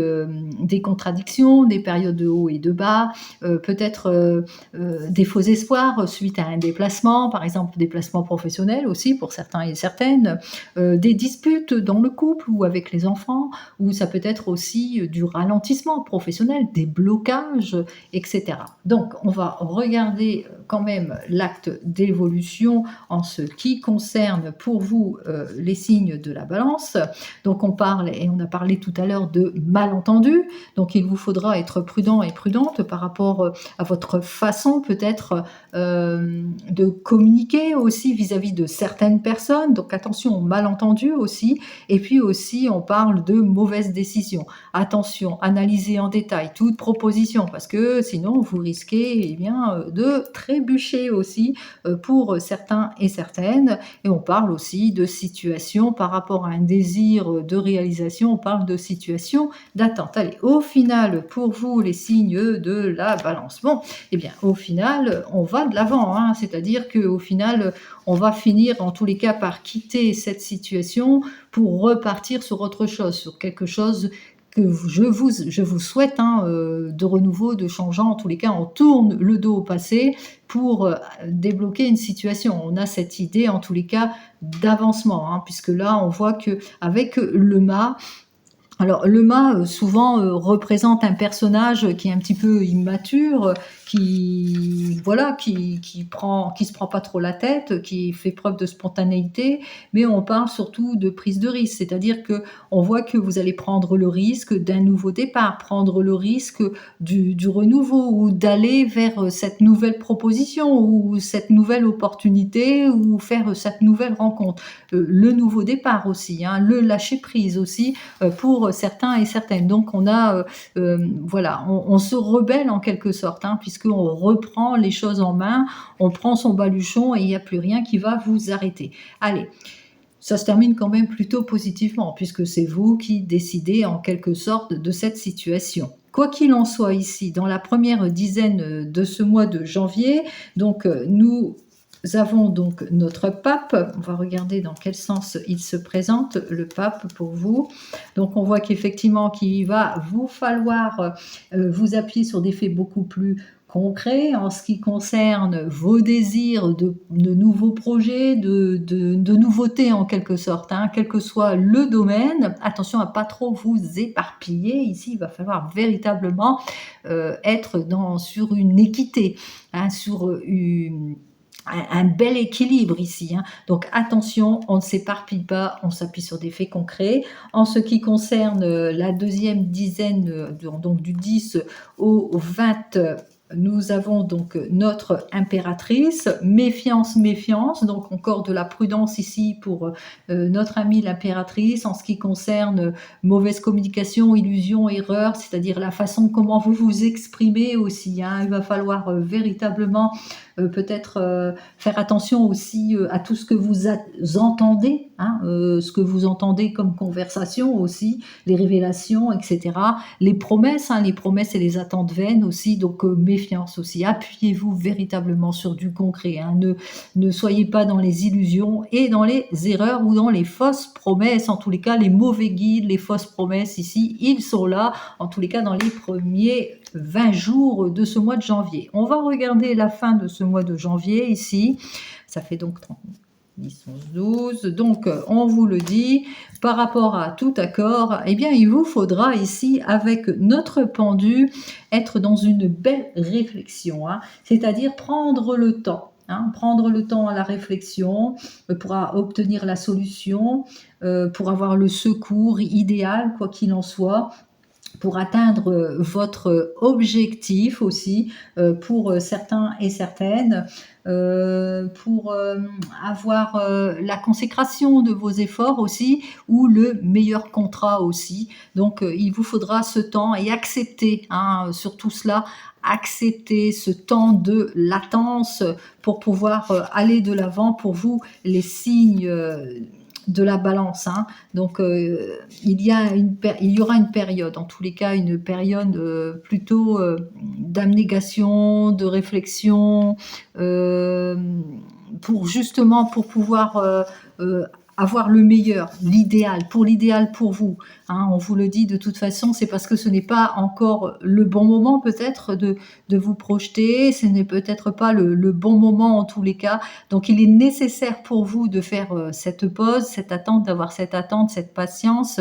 des contradictions, des périodes de haut et de bas, peut-être des faux espoirs suite à un déplacement, par exemple déplacement professionnel aussi pour certains et certaines, des disputes dans le couple ou avec les enfants, ou ça peut être aussi du ralentissement professionnel, des blocages, etc. Donc on va regarder quand même l'acte d'évolution en ce qui concerne pour vous les signes de la Balance. Donc on parle, et on a parlé tout à l'heure de malentendus, donc il vous faudra être prudent et prudente par rapport à votre façon peut-être de communiquer aussi vis-à-vis de certaines personnes, donc attention aux malentendus aussi, et puis aussi on parle de mauvaises décisions. Attention, analysez en détail toute proposition, parce que sinon vous risquez eh bien, de trébucher aussi pour certains et certaines, et on parle aussi de situations par rapport à un désir de réalisation, on parle de situations d'attente. Allez, au final, pour vous, les signes de la Balance. Bon, eh bien, au final, on va de l'avant, hein, c'est-à-dire qu'au final, on va finir en tous les cas par quitter cette situation pour repartir sur autre chose, sur quelque chose que je vous souhaite hein, de renouveau, de changeant. En tous les cas, on tourne le dos au passé pour débloquer une situation. On a cette idée, en tous les cas, d'avancement, hein, puisque là, on voit que avec le mât, alors le mât, souvent, représente un personnage qui est un petit peu immature, qui voilà, qui se prend pas trop la tête, qui fait preuve de spontanéité, mais on parle surtout de prise de risque. C'est-à-dire qu'on voit que vous allez prendre le risque d'un nouveau départ, prendre le risque du renouveau ou d'aller vers, cette nouvelle proposition ou cette nouvelle opportunité ou faire cette nouvelle rencontre. Le nouveau départ aussi, hein, le lâcher prise aussi, pour certains et certaines. Donc on a, voilà, on se rebelle en quelque sorte, hein, puisqu'on reprend les choses en main, on prend son baluchon et il n'y a plus rien qui va vous arrêter. Allez, ça se termine quand même plutôt positivement, puisque c'est vous qui décidez en quelque sorte de cette situation. Quoi qu'il en soit ici, dans la première dizaine de ce mois de janvier, donc nous avons donc notre pape. On va regarder dans quel sens il se présente, le pape, pour vous. Donc on voit qu'effectivement qu'il va vous falloir vous appuyer sur des faits beaucoup plus concrets en ce qui concerne vos désirs de nouveaux projets, de nouveautés en quelque sorte, hein, quel que soit le domaine. Attention à pas trop vous éparpiller. Ici, il va falloir véritablement être sur une équité, hein, sur un bel équilibre ici, hein. Donc attention, on ne s'éparpille pas, on s'appuie sur des faits concrets. En ce qui concerne la deuxième dizaine, donc du 10 au 20, nous avons donc notre impératrice. Méfiance, méfiance, donc encore de la prudence ici pour notre amie l'impératrice en ce qui concerne mauvaise communication, illusion, erreur, c'est-à-dire la façon comment vous vous exprimez aussi, hein. Il va falloir véritablement peut-être faire attention aussi à tout ce que vous entendez, hein, ce que vous entendez comme conversation aussi, les révélations, etc. Les promesses, hein, les promesses et les attentes vaines aussi, donc méfiance aussi. Appuyez-vous véritablement sur du concret, hein. Ne soyez pas dans les illusions et dans les erreurs ou dans les fausses promesses. En tous les cas, les mauvais guides, les fausses promesses ici, ils sont là, en tous les cas dans les premiers 20 jours de ce mois de janvier. On va regarder la fin de ce mois de janvier ici. Ça fait donc 30, 10, 11, 12. Donc, on vous le dit, par rapport à tout accord, eh bien, il vous faudra ici, avec notre pendu, être dans une belle réflexion, hein, c'est-à-dire prendre le temps. Hein, prendre le temps à la réflexion pour obtenir la solution, pour avoir le secours idéal, quoi qu'il en soit, pour atteindre votre objectif aussi, pour certains et certaines, pour avoir la consécration de vos efforts aussi, ou le meilleur contrat aussi. Donc il vous faudra ce temps et accepter, hein, sur tout cela, accepter ce temps de latence pour pouvoir aller de l'avant. Pour vous, les signes de la balance, hein. Donc il y aura une période, en tous les cas une période plutôt d'abnégation, de réflexion, pour pouvoir avoir le meilleur, l'idéal pour vous, hein. On vous le dit de toute façon, c'est parce que ce n'est pas encore le bon moment peut-être de vous projeter, ce n'est peut-être pas le bon moment en tous les cas. Donc il est nécessaire pour vous de faire cette pause, cette attente, d'avoir cette attente, cette patience,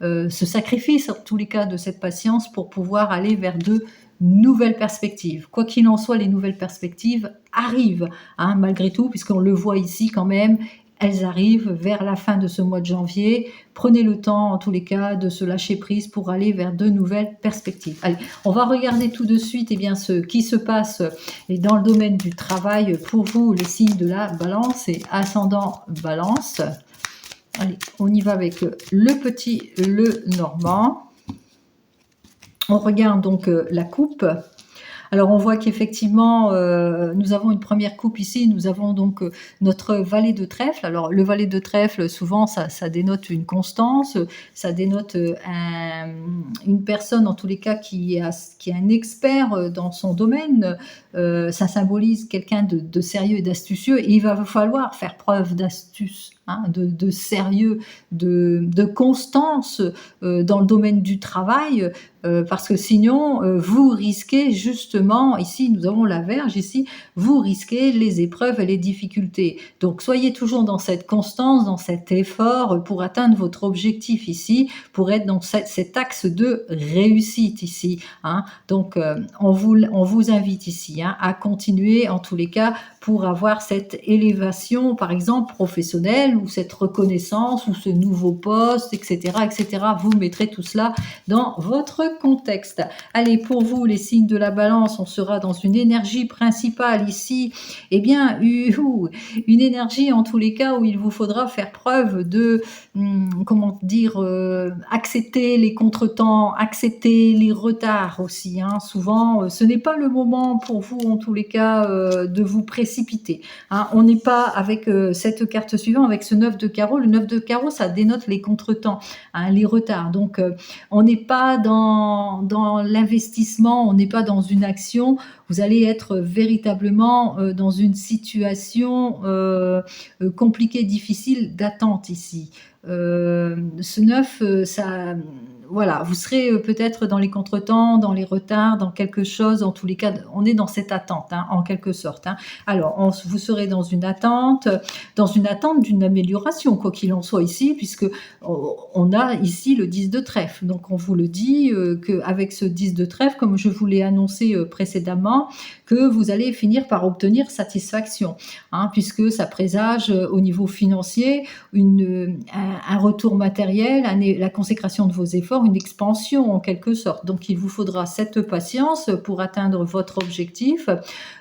ce sacrifice en tous les cas de cette patience pour pouvoir aller vers de nouvelles perspectives. Quoi qu'il en soit, les nouvelles perspectives arrivent, hein, malgré tout, puisqu'on le voit ici quand même. Elles arrivent vers la fin de ce mois de janvier. Prenez le temps, en tous les cas, de se lâcher prise pour aller vers de nouvelles perspectives. Allez, on va regarder tout de suite ce qui se passe dans le domaine du travail pour vous, les signes de la balance et ascendant balance. Allez, on y va avec le normand. On regarde donc la coupe. Alors on voit qu'effectivement, nous avons une première coupe ici, nous avons donc notre valet de trèfle. Alors le valet de trèfle, souvent ça dénote une constance, ça dénote une personne en tous les cas qui est un expert dans son domaine. Ça symbolise quelqu'un de sérieux et d'astucieux, et il va falloir faire preuve d'astuce, hein, de sérieux, de constance dans le domaine du travail, parce que sinon vous risquez justement, ici nous avons la Vierge, ici vous risquez les épreuves et les difficultés. Donc soyez toujours dans cette constance, dans cet effort pour atteindre votre objectif ici, pour être dans cet axe de réussite ici, hein. Donc on vous invite ici, hein, à continuer en tous les cas pour avoir cette élévation, par exemple professionnelle, ou cette reconnaissance, ou ce nouveau poste, etc., etc. Vous mettrez tout cela dans votre contexte. Allez, pour vous, les signes de la balance, on sera dans une énergie principale ici, eh bien, une énergie en tous les cas où il vous faudra faire preuve de, comment dire, accepter les contretemps, accepter les retards aussi, hein. Souvent, ce n'est pas le moment pour vous, en tous les cas, de vous précipiter, hein. On n'est pas avec cette carte suivante, avec ce 9 de carreau. Le 9 de carreau, ça dénote les contretemps, hein, les retards. Donc, on n'est pas dans l'investissement, on n'est pas dans une action. Vous allez être véritablement dans une situation compliquée, difficile d'attente ici. Ce 9, ça, voilà, vous serez peut-être dans les contretemps, dans les retards, dans quelque chose. En tous les cas, on est dans cette attente, hein, en quelque sorte, hein. Alors, vous serez dans une attente d'une amélioration, quoi qu'il en soit ici, puisque on a ici le 10 de trèfle. Donc, on vous le dit qu'avec ce 10 de trèfle, comme je vous l'ai annoncé précédemment, que vous allez finir par obtenir satisfaction, hein, puisque ça présage au niveau financier un retour matériel, la consécration de vos efforts, une expansion en quelque sorte. Donc il vous faudra cette patience pour atteindre votre objectif.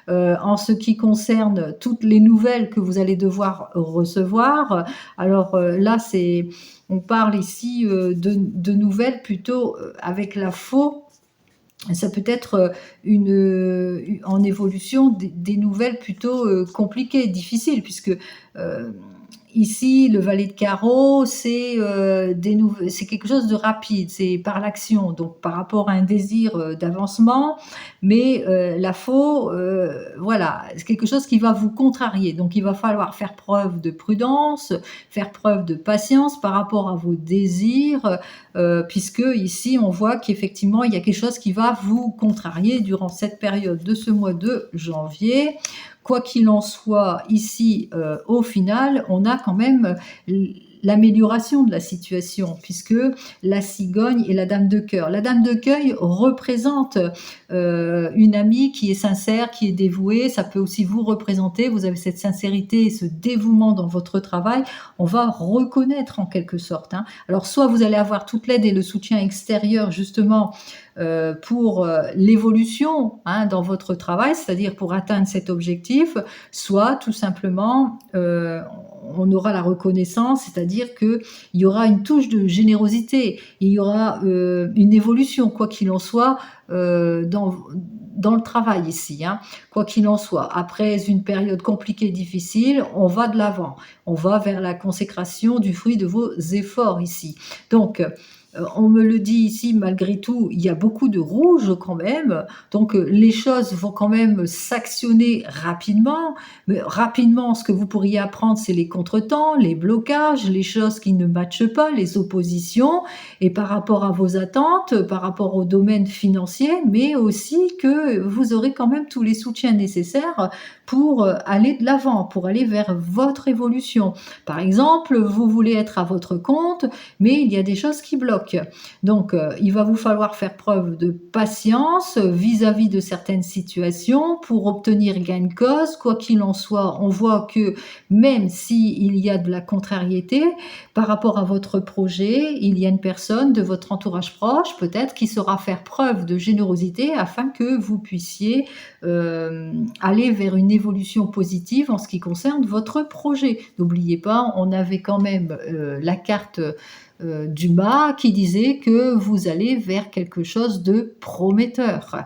En ce qui concerne toutes les nouvelles que vous allez devoir recevoir, alors là on parle ici de nouvelles plutôt avec la faux. Ça peut être en évolution des nouvelles plutôt compliquées, difficiles, puisque ici, le valet de carreau, c'est quelque chose de rapide, c'est par l'action, donc par rapport à un désir d'avancement, mais la faux, voilà, c'est quelque chose qui va vous contrarier. Donc il va falloir faire preuve de prudence, faire preuve de patience par rapport à vos désirs, puisque ici on voit qu'effectivement il y a quelque chose qui va vous contrarier durant cette période de ce mois de janvier. Quoi qu'il en soit, ici, au final, on a quand même l'amélioration de la situation, puisque la cigogne et la dame de cœur. La dame de cœur représente une amie qui est sincère, qui est dévouée. Ça peut aussi vous représenter. Vous avez cette sincérité et ce dévouement dans votre travail. On va reconnaître en quelque sorte, hein. Alors, soit vous allez avoir toute l'aide et le soutien extérieur, justement, pour l'évolution, hein, dans votre travail, c'est-à-dire pour atteindre cet objectif, soit tout simplement on aura la reconnaissance, c'est-à-dire qu'il y aura une touche de générosité, il y aura une évolution, quoi qu'il en soit, dans le travail ici, hein. Quoi qu'il en soit, après une période compliquée, difficile, on va de l'avant, on va vers la consécration du fruit de vos efforts ici. Donc, on me le dit ici, malgré tout, il y a beaucoup de rouge quand même, donc les choses vont quand même s'actionner rapidement. Mais rapidement, ce que vous pourriez apprendre, c'est les contretemps, les blocages, les choses qui ne matchent pas, les oppositions, et par rapport à vos attentes, par rapport au domaine financier, mais aussi que vous aurez quand même tous les soutiens nécessaires pour aller de l'avant, pour aller vers votre évolution. Par exemple, vous voulez être à votre compte, mais il y a des choses qui bloquent. Donc, il va vous falloir faire preuve de patience vis-à-vis de certaines situations pour obtenir gain de cause. Quoi qu'il en soit, on voit que même s'il y a de la contrariété par rapport à votre projet, il y a une personne de votre entourage proche peut-être qui saura faire preuve de générosité afin que vous puissiez aller vers une évolution positive en ce qui concerne votre projet. N'oubliez pas, on avait quand même la carte du bas qui disait que vous allez vers quelque chose de prometteur.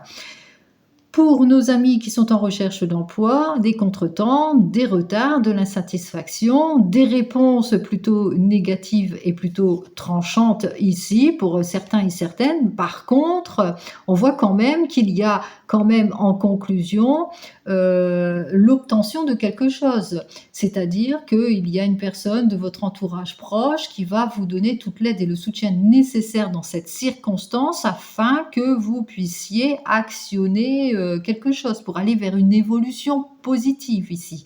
Pour nos amis qui sont en recherche d'emploi, des contretemps, des retards, de l'insatisfaction, des réponses plutôt négatives et plutôt tranchantes ici pour certains et certaines. Par contre, on voit quand même qu'il y a quand même en conclusion l'obtention de quelque chose. C'est-à-dire qu'il y a une personne de votre entourage proche qui va vous donner toute l'aide et le soutien nécessaire dans cette circonstance afin que vous puissiez actionner quelque chose pour aller vers une évolution positive ici.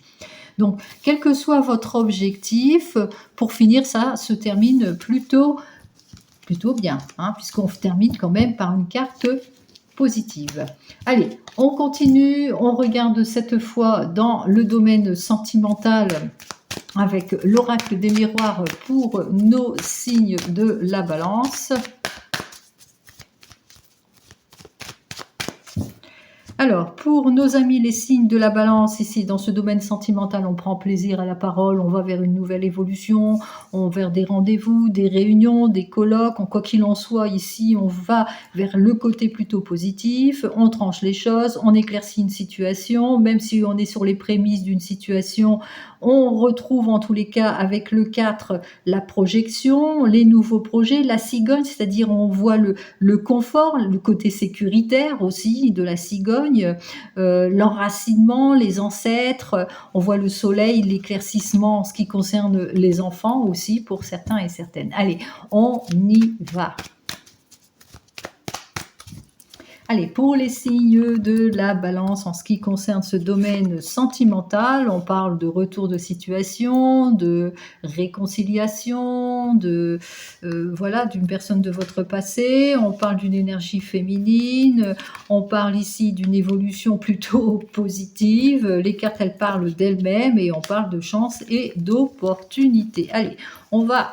Donc, quel que soit votre objectif, pour finir, ça se termine plutôt bien, hein, puisqu'on termine quand même par une carte positive. Allez, on continue, on regarde cette fois dans le domaine sentimental avec l'oracle des miroirs pour nos signes de la balance. Alors, pour nos amis les signes de la balance, ici, dans ce domaine sentimental, on prend plaisir à la parole, on va vers une nouvelle évolution, on va vers des rendez-vous, des réunions, des colloques, quoi qu'il en soit, ici, on va vers le côté plutôt positif, on tranche les choses, on éclaircit une situation, même si on est sur les prémices d'une situation, On retrouve en tous les cas avec le 4 la projection, les nouveaux projets, la cigogne, c'est-à-dire on voit le confort, le côté sécuritaire aussi de la cigogne, l'enracinement, les ancêtres, on voit le soleil, l'éclaircissement en ce qui concerne les enfants aussi pour certains et certaines. Allez, on y va. Allez, pour les signes de la Balance en ce qui concerne ce domaine sentimental, on parle de retour de situation, de réconciliation, voilà, d'une personne de votre passé. On parle d'une énergie féminine. On parle ici d'une évolution plutôt positive. Les cartes, elles parlent d'elles-mêmes et on parle de chance et d'opportunité. Allez, on va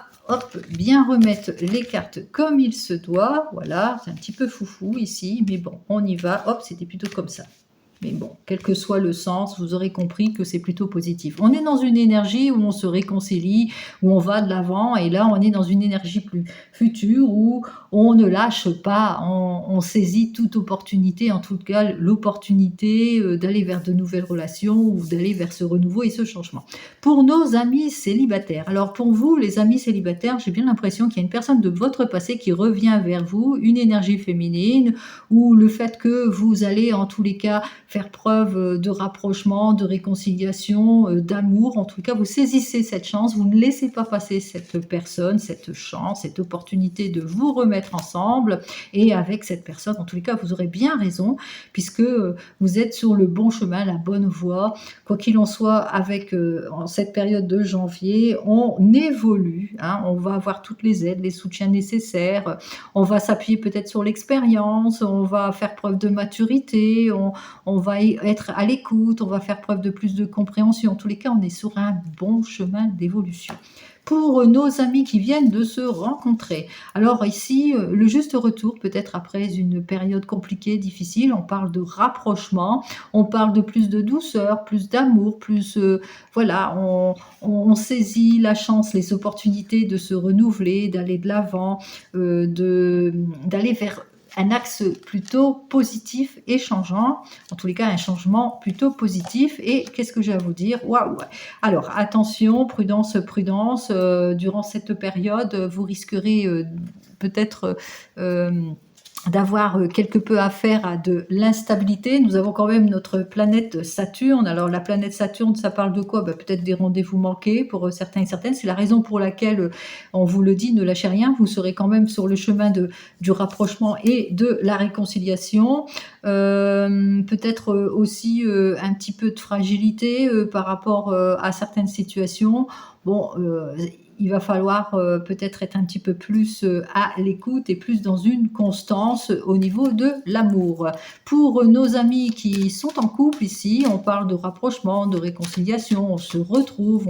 bien remettre les cartes comme il se doit. Voilà, c'est un petit peu foufou ici, mais bon, on y va. Hop, c'était plutôt comme ça. Mais bon, quel que soit le sens, vous aurez compris que c'est plutôt positif. On est dans une énergie où on se réconcilie, où on va de l'avant, et là, on est dans une énergie plus future où on ne lâche pas, on saisit toute opportunité, en tout cas l'opportunité d'aller vers de nouvelles relations ou d'aller vers ce renouveau et ce changement. Pour nos amis célibataires, alors pour vous, les amis célibataires, j'ai bien l'impression qu'il y a une personne de votre passé qui revient vers vous, une énergie féminine, ou le fait que vous allez en tous les cas faire preuve de rapprochement, de réconciliation, d'amour. En tout cas, vous saisissez cette chance, vous ne laissez pas passer cette personne, cette chance, cette opportunité de vous remettre ensemble. Et avec cette personne, en tous les cas, vous aurez bien raison, puisque vous êtes sur le bon chemin, la bonne voie. Quoi qu'il en soit, avec en cette période de janvier, on évolue, hein, on va avoir toutes les aides, les soutiens nécessaires, on va s'appuyer peut-être sur l'expérience, on va faire preuve de maturité, on va être à l'écoute, on va faire preuve de plus de compréhension. En tous les cas, on est sur un bon chemin d'évolution. Pour nos amis qui viennent de se rencontrer, alors ici, le juste retour, peut-être après une période compliquée, difficile, on parle de rapprochement, on parle de plus de douceur, plus d'amour, plus, voilà, on saisit la chance, les opportunités de se renouveler, d'aller de l'avant, d'aller vers un axe plutôt positif et changeant, en tous les cas un changement plutôt positif. Et qu'est-ce que j'ai à vous dire? Waouh! Alors attention, prudence, prudence, durant cette période, vous risquerez peut-être d'avoir quelque peu affaire à de l'instabilité. Nous avons quand même notre planète Saturne. Alors la planète Saturne, ça parle de quoi? Peut-être des rendez-vous manqués pour certains et certaines. C'est la raison pour laquelle on vous le dit, ne lâchez rien. Vous serez quand même sur le chemin du rapprochement et de la réconciliation. Peut-être aussi un petit peu de fragilité par rapport à certaines situations. Bon, il va falloir peut-être être un petit peu plus à l'écoute et plus dans une constance au niveau de l'amour. Pour nos amis qui sont en couple ici, on parle de rapprochement, de réconciliation, on se retrouve,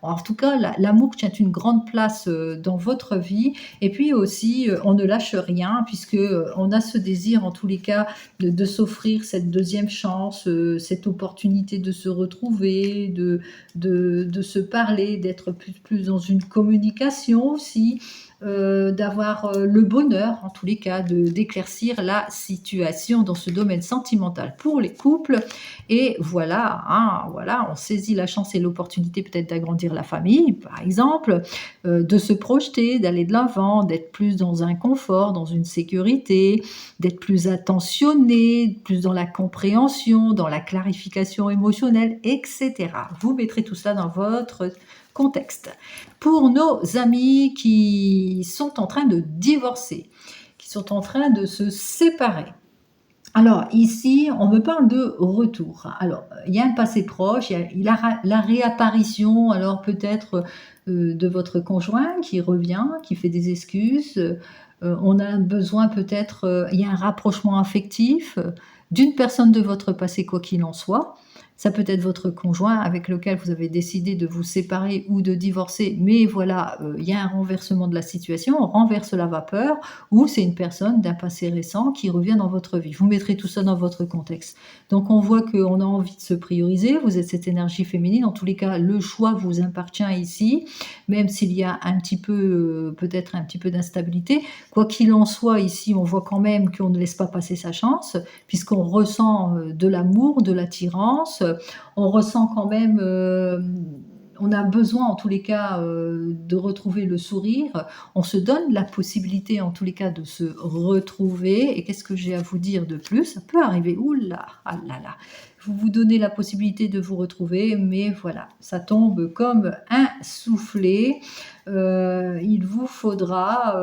en tout cas l'amour tient une grande place dans votre vie, et puis aussi on ne lâche rien puisque on a ce désir en tous les cas de s'offrir cette deuxième chance, cette opportunité de se retrouver, de se parler, d'être plus dans une communication aussi, d'avoir le bonheur, en tous les cas, d'éclaircir la situation dans ce domaine sentimental pour les couples. Et voilà, hein, voilà, on saisit la chance et l'opportunité peut-être d'agrandir la famille, par exemple, de se projeter, d'aller de l'avant, d'être plus dans un confort, dans une sécurité, d'être plus attentionné, plus dans la compréhension, dans la clarification émotionnelle, etc. Vous mettrez tout ça dans votre contexte. Pour nos amis qui sont en train de divorcer, qui sont en train de se séparer. Alors ici, on me parle de retour. Alors, il y a un passé proche, il y a la réapparition, alors peut-être de votre conjoint qui revient, qui fait des excuses. On a besoin peut-être, il y a un rapprochement affectif d'une personne de votre passé, quoi qu'il en soit. Ça peut être votre conjoint avec lequel vous avez décidé de vous séparer ou de divorcer, mais voilà, il y a un renversement de la situation, on renverse la vapeur, ou c'est une personne d'un passé récent qui revient dans votre vie. Vous mettrez tout ça dans votre contexte. Donc on voit qu'on a envie de se prioriser, vous êtes cette énergie féminine, en tous les cas, le choix vous appartient ici, même s'il y a un petit peu, peut-être un petit peu d'instabilité. Quoi qu'il en soit, ici, on voit quand même qu'on ne laisse pas passer sa chance, puisqu'on ressent de l'amour, de l'attirance, on ressent quand même on a besoin en tous les cas, de retrouver le sourire. On se donne la possibilité en tous les cas de se retrouver et qu'est-ce que j'ai à vous dire de plus? Ça peut arriver, ouh là, ah là là, vous vous donnez la possibilité de vous retrouver, mais voilà, ça tombe comme un soufflé. Il vous faudra,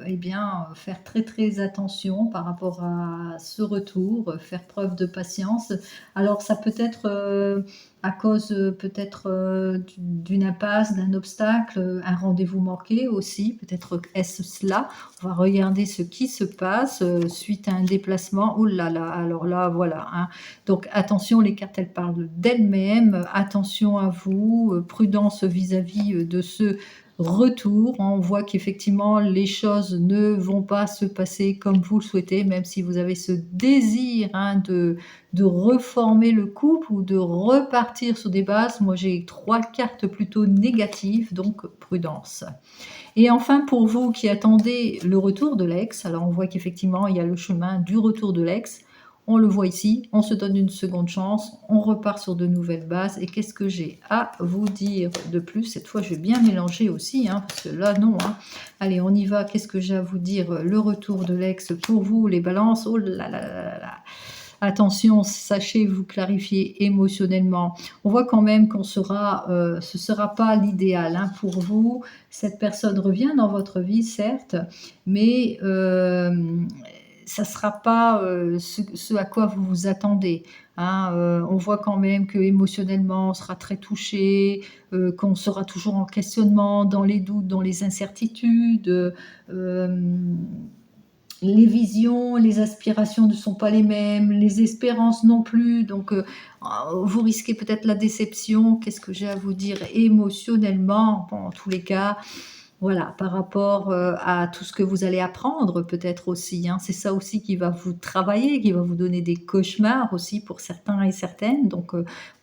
eh bien, faire très, très attention par rapport à ce retour, faire preuve de patience. Alors ça peut être, à cause, peut-être, d'une impasse, d'un obstacle, un rendez-vous manqué aussi, peut-être est-ce cela? On va regarder ce qui se passe, suite à un déplacement. Oh là là, alors là, voilà, hein. Donc attention, les cartes, elles parlent d'elles-mêmes. Attention à vous, prudence vis-à-vis, de ce retour. On voit qu'effectivement, les choses ne vont pas se passer comme vous le souhaitez, même si vous avez ce désir, hein, de reformer le couple ou de repartir sur des bases. Moi, j'ai 3 cartes plutôt négatives, donc prudence. Et enfin, pour vous qui attendez le retour de l'ex, alors on voit qu'effectivement, il y a le chemin du retour de l'ex. On le voit ici, on se donne une seconde chance, on repart sur de nouvelles bases. Et qu'est-ce que j'ai à vous dire de plus? Cette fois, je vais bien mélanger aussi, hein, parce que là, non, hein. Allez, on y va. Qu'est-ce que j'ai à vous dire? Le retour de l'ex pour vous, les balances. Oh là là là là là. Attention, sachez vous clarifier émotionnellement. On voit quand même qu'on sera, ce ne sera pas l'idéal, hein, pour vous. Cette personne revient dans votre vie, certes, mais ça ne sera pas, ce à quoi vous vous attendez, hein. On voit quand même qu'émotionnellement, on sera très touché, qu'on sera toujours en questionnement, dans les doutes, dans les incertitudes, les visions, les aspirations ne sont pas les mêmes, les espérances non plus, donc vous risquez peut-être la déception. Qu'est-ce que j'ai à vous dire? Émotionnellement, bon, en tous les cas, voilà, par rapport, à tout ce que vous allez apprendre peut-être aussi, hein. C'est ça aussi qui va vous travailler, qui va vous donner des cauchemars aussi pour certains et certaines, donc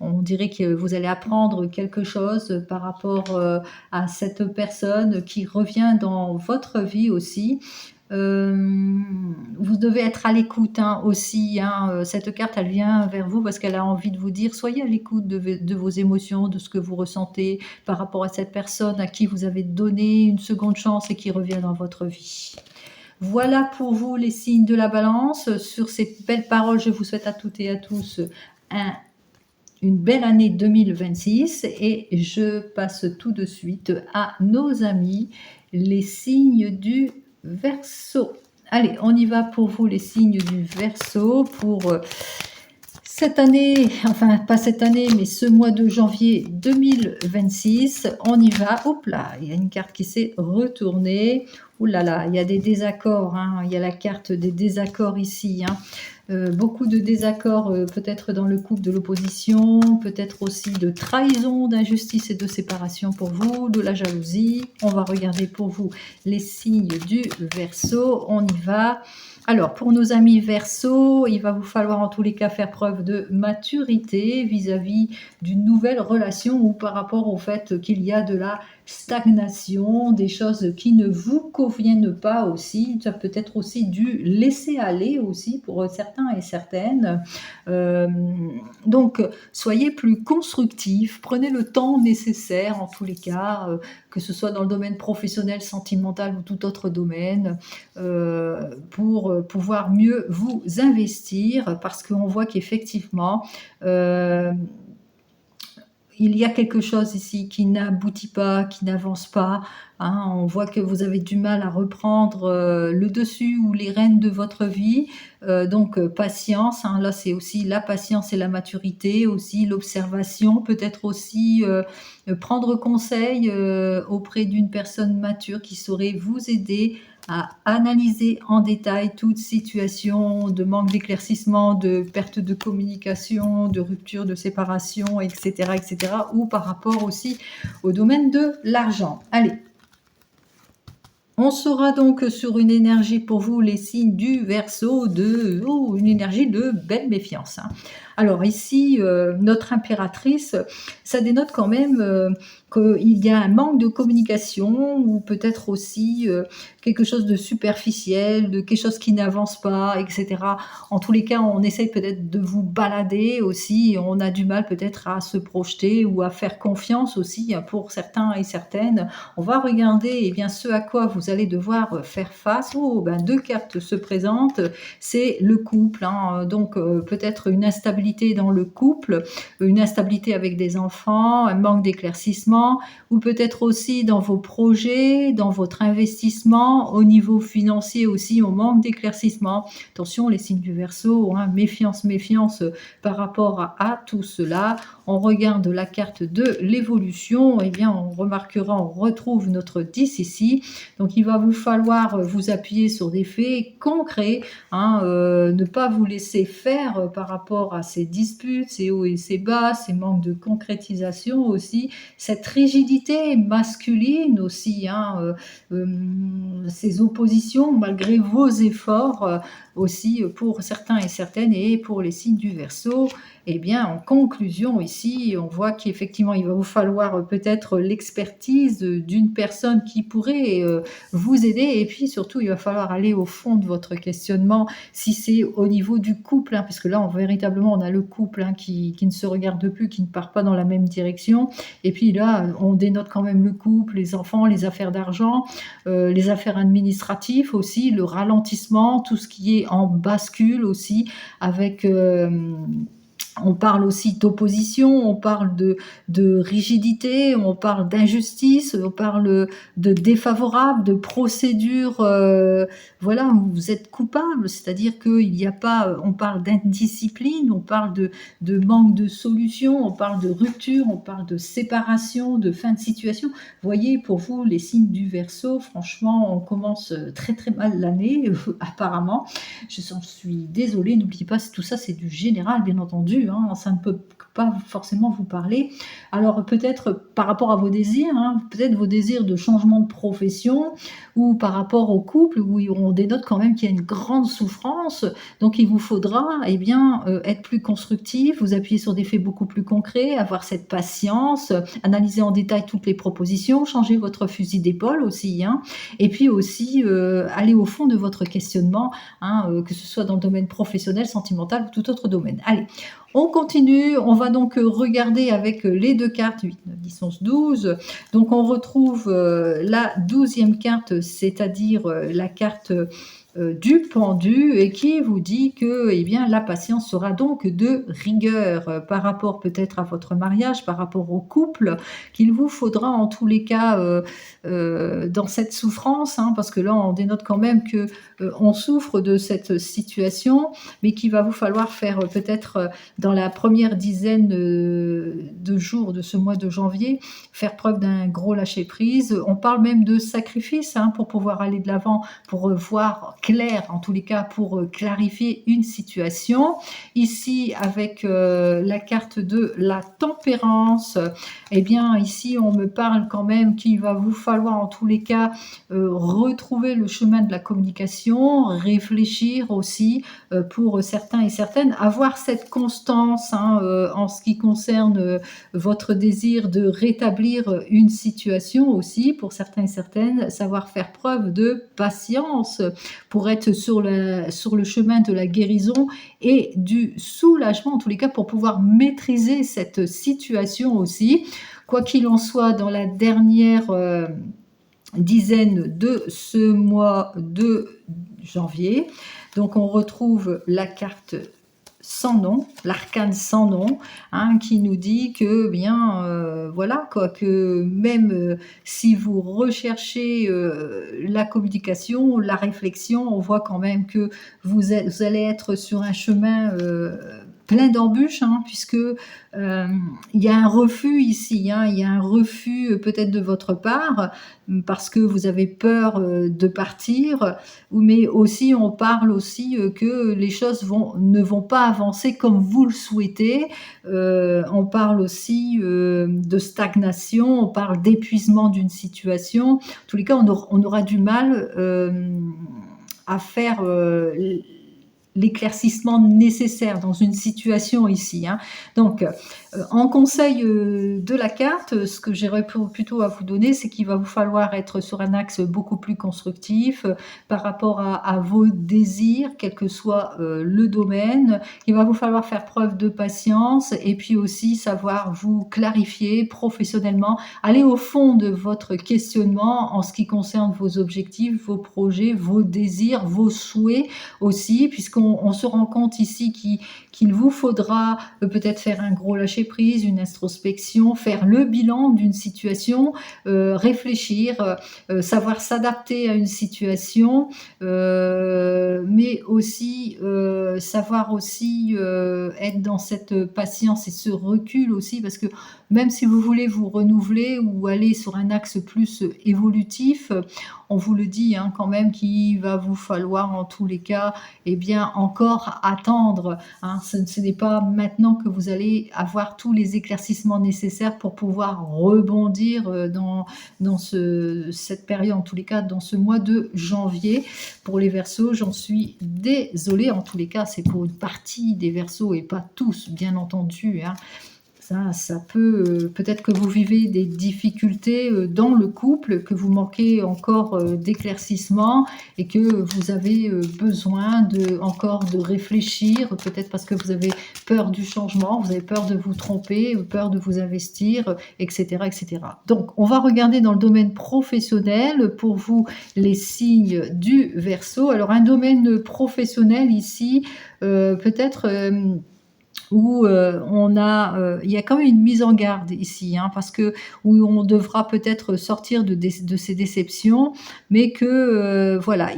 on dirait que vous allez apprendre quelque chose par rapport, à cette personne qui revient dans votre vie aussi. Vous devez être à l'écoute, hein, aussi, hein, cette carte, elle vient vers vous parce qu'elle a envie de vous dire: «Soyez à l'écoute de vos émotions, de ce que vous ressentez par rapport à cette personne à qui vous avez donné une seconde chance et qui revient dans votre vie». Voilà pour vous les signes de la Balance. Sur ces belles paroles, je vous souhaite à toutes et à tous un une belle année 2026 et je passe tout de suite à nos amis, les signes du Verseau. Allez, on y va pour vous les signes du Verseau pour cette année, enfin pas cette année, mais ce mois de janvier 2026. On y va. Hop là, il y a une carte qui s'est retournée. Ouh là là, il y a des désaccords, hein. Il y a la carte des désaccords ici, hein. Beaucoup de désaccords, peut-être dans le couple, de l'opposition, peut-être aussi de trahison, d'injustice et de séparation pour vous, de la jalousie. On va regarder pour vous les signes du Verseau. On y va. Alors, pour nos amis Verseau, il va vous falloir en tous les cas faire preuve de maturité vis-à-vis d'une nouvelle relation ou par rapport au fait qu'il y a de la stagnation, des choses qui ne vous conviennent pas aussi. Ça peut être aussi du laisser aller aussi pour certains et certaines. Euh, donc, soyez plus constructifs, prenez le temps nécessaire en tous les cas, que ce soit dans le domaine professionnel, sentimental ou tout autre domaine, pour pouvoir mieux vous investir parce qu'on voit qu'effectivement, il y a quelque chose ici qui n'aboutit pas, qui n'avance pas, hein. On voit que vous avez du mal à reprendre le dessus ou les rênes de votre vie. Donc patience, hein. Là c'est aussi la patience et la maturité, aussi l'observation, peut-être aussi prendre conseil auprès d'une personne mature qui saurait vous aider à analyser en détail toute situation de manque d'éclaircissement, de perte de communication, de rupture, de séparation, etc., etc., ou par rapport aussi au domaine de l'argent. Allez, on sera donc sur une énergie pour vous, les signes du Verseau, une énergie de belle méfiance, hein. Alors ici, notre impératrice, ça dénote quand même, qu'il y a un manque de communication ou peut-être aussi, quelque chose de superficiel, de quelque chose qui n'avance pas et cetera. En tous les cas, on essaye peut-être de vous balader aussi et on a du mal peut-être à se projeter ou à faire confiance aussi, hein, pour certains et certaines. On va regarder, eh bien, ce à quoi vous allez devoir, faire face. Oh, ben 2 cartes se présentent, c'est le couple, hein, donc peut-être une instabilité dans le couple, une instabilité avec des enfants, un manque d'éclaircissement ou peut-être aussi dans vos projets, dans votre investissement, au niveau financier aussi, on manque d'éclaircissement. Attention les signes du Verseau, hein, méfiance, méfiance, par rapport à tout cela. On regarde la carte de l'évolution, eh bien on remarquera, on retrouve notre 10 ici. Donc il va vous falloir, vous appuyer sur des faits concrets, hein, ne pas vous laisser faire, par rapport à ces disputes, ces hauts et ces bas, ces manques de concrétisation aussi, cette rigidité masculine aussi, hein, ces oppositions malgré vos efforts, aussi pour certains et certaines et pour les signes du Verseau. Eh bien, en conclusion ici, on voit qu'effectivement, il va vous falloir, peut-être l'expertise, d'une personne qui pourrait, vous aider et puis surtout, il va falloir aller au fond de votre questionnement si c'est au niveau du couple, hein, parce que là, véritablement, on a le couple, hein, qui ne se regarde plus, qui ne part pas dans la même direction. Et puis là, on dénote quand même le couple, les enfants, les affaires d'argent, les affaires administratives aussi, le ralentissement, tout ce qui est en bascule aussi, avec on parle aussi d'opposition, on parle de rigidité, on parle d'injustice, on parle de défavorable, de procédure, voilà, où vous êtes coupable, c'est-à-dire qu'il n'y a pas, on parle d'indiscipline, on parle de manque de solution, on parle de rupture, on parle de séparation, de fin de situation. Vous voyez, pour vous, les signes du Verseau, franchement, on commence très très mal l'année, apparemment. Je s'en suis désolée, n'oubliez pas, tout ça c'est du général, bien entendu, hein, ça ne peut pas forcément vous parler. Alors peut-être par rapport à vos désirs, hein, peut-être vos désirs de changement de profession ou par rapport au couple où on dénote quand même qu'il y a une grande souffrance. Donc il vous faudra, eh bien, être plus constructif, vous appuyer sur des faits beaucoup plus concrets, avoir cette patience, analyser en détail toutes les propositions, changer votre fusil d'épaule aussi, hein, et puis aussi aller au fond de votre questionnement, hein, que ce soit dans le domaine professionnel, sentimental ou tout autre domaine. Allez, on continue, on va donc regarder avec les 2 cartes 8, 9, 10, 11, 12. Donc on retrouve la 12e carte, c'est-à-dire la carte du pendu et qui vous dit que eh bien, la patience sera donc de rigueur par rapport peut-être à votre mariage, par rapport au couple, qu'il vous faudra en tous les cas dans cette souffrance, hein, parce que là on dénote quand même que on souffre de cette situation, mais qu'il va vous falloir faire peut-être dans la première dizaine de jours de ce mois de janvier, faire preuve d'un gros lâcher-prise. On parle même de sacrifice, hein, pour pouvoir aller de l'avant, pour voir clair, en tous les cas, pour clarifier une situation. Ici, avec la carte de la tempérance, eh bien, ici, on me parle quand même qu'il va vous falloir, en tous les cas, retrouver le chemin de la communication, réfléchir aussi pour certains et certaines, avoir cette constance, hein, en ce qui concerne votre désir de rétablir une situation aussi, pour certains et certaines, savoir faire preuve de patience pour être sur le chemin de la guérison et du soulagement, en tous les cas, pour pouvoir maîtriser cette situation aussi. Quoi qu'il en soit, dans la dernière dizaine de ce mois de janvier, donc on retrouve la carte sans nom, l'arcane sans nom, hein, qui nous dit que bien voilà quoi, que même si vous recherchez la communication, la réflexion, on voit quand même que vous allez être sur un chemin plein d'embûches, hein, puisque il y a un refus ici, hein, il y a un refus peut-être de votre part, parce que vous avez peur de partir, mais aussi on parle aussi que les choses ne vont pas avancer comme vous le souhaitez. On parle aussi de stagnation, on parle d'épuisement d'une situation. En tous les cas, on aura du mal à faire l'éclaircissement nécessaire dans une situation ici, hein. Donc, en conseil, de la carte, ce que j'aurais plutôt à vous donner, c'est qu'il va vous falloir être sur un axe beaucoup plus constructif, par rapport à vos désirs, quel que soit, le domaine. Il va vous falloir faire preuve de patience et puis aussi savoir vous clarifier professionnellement, aller au fond de votre questionnement en ce qui concerne vos objectifs, vos projets, vos désirs, vos souhaits aussi, puisqu'on se rend compte ici qu'il vous faudra peut-être faire un gros lâcher prise, une introspection, faire le bilan d'une situation, réfléchir, savoir s'adapter à une situation, mais aussi savoir aussi être dans cette patience et ce recul aussi, parce que même si vous voulez vous renouveler ou aller sur un axe plus évolutif, on vous le dit, hein, quand même qu'il va vous falloir en tous les cas, eh bien, encore attendre, hein. Ce n'est pas maintenant que vous allez avoir tous les éclaircissements nécessaires pour pouvoir rebondir, dans cette période, en tous les cas, dans ce mois de janvier. Pour les Verseaux, j'en suis désolée. En tous les cas, c'est pour une partie des Verseaux et pas tous, bien entendu, hein. Ça peut, peut-être que vous vivez des difficultés, dans le couple, que vous manquez encore, d'éclaircissement et que vous avez, besoin encore de réfléchir, peut-être parce que vous avez peur du changement, vous avez peur de vous tromper, peur de vous investir, et cetera, et cetera. Donc on va regarder dans le domaine professionnel pour vous les signes du Verseau. Alors un domaine professionnel ici, peut-être, où il y a quand même une mise en garde ici, hein, parce que où on devra peut-être sortir de ces déceptions, mais que, voilà,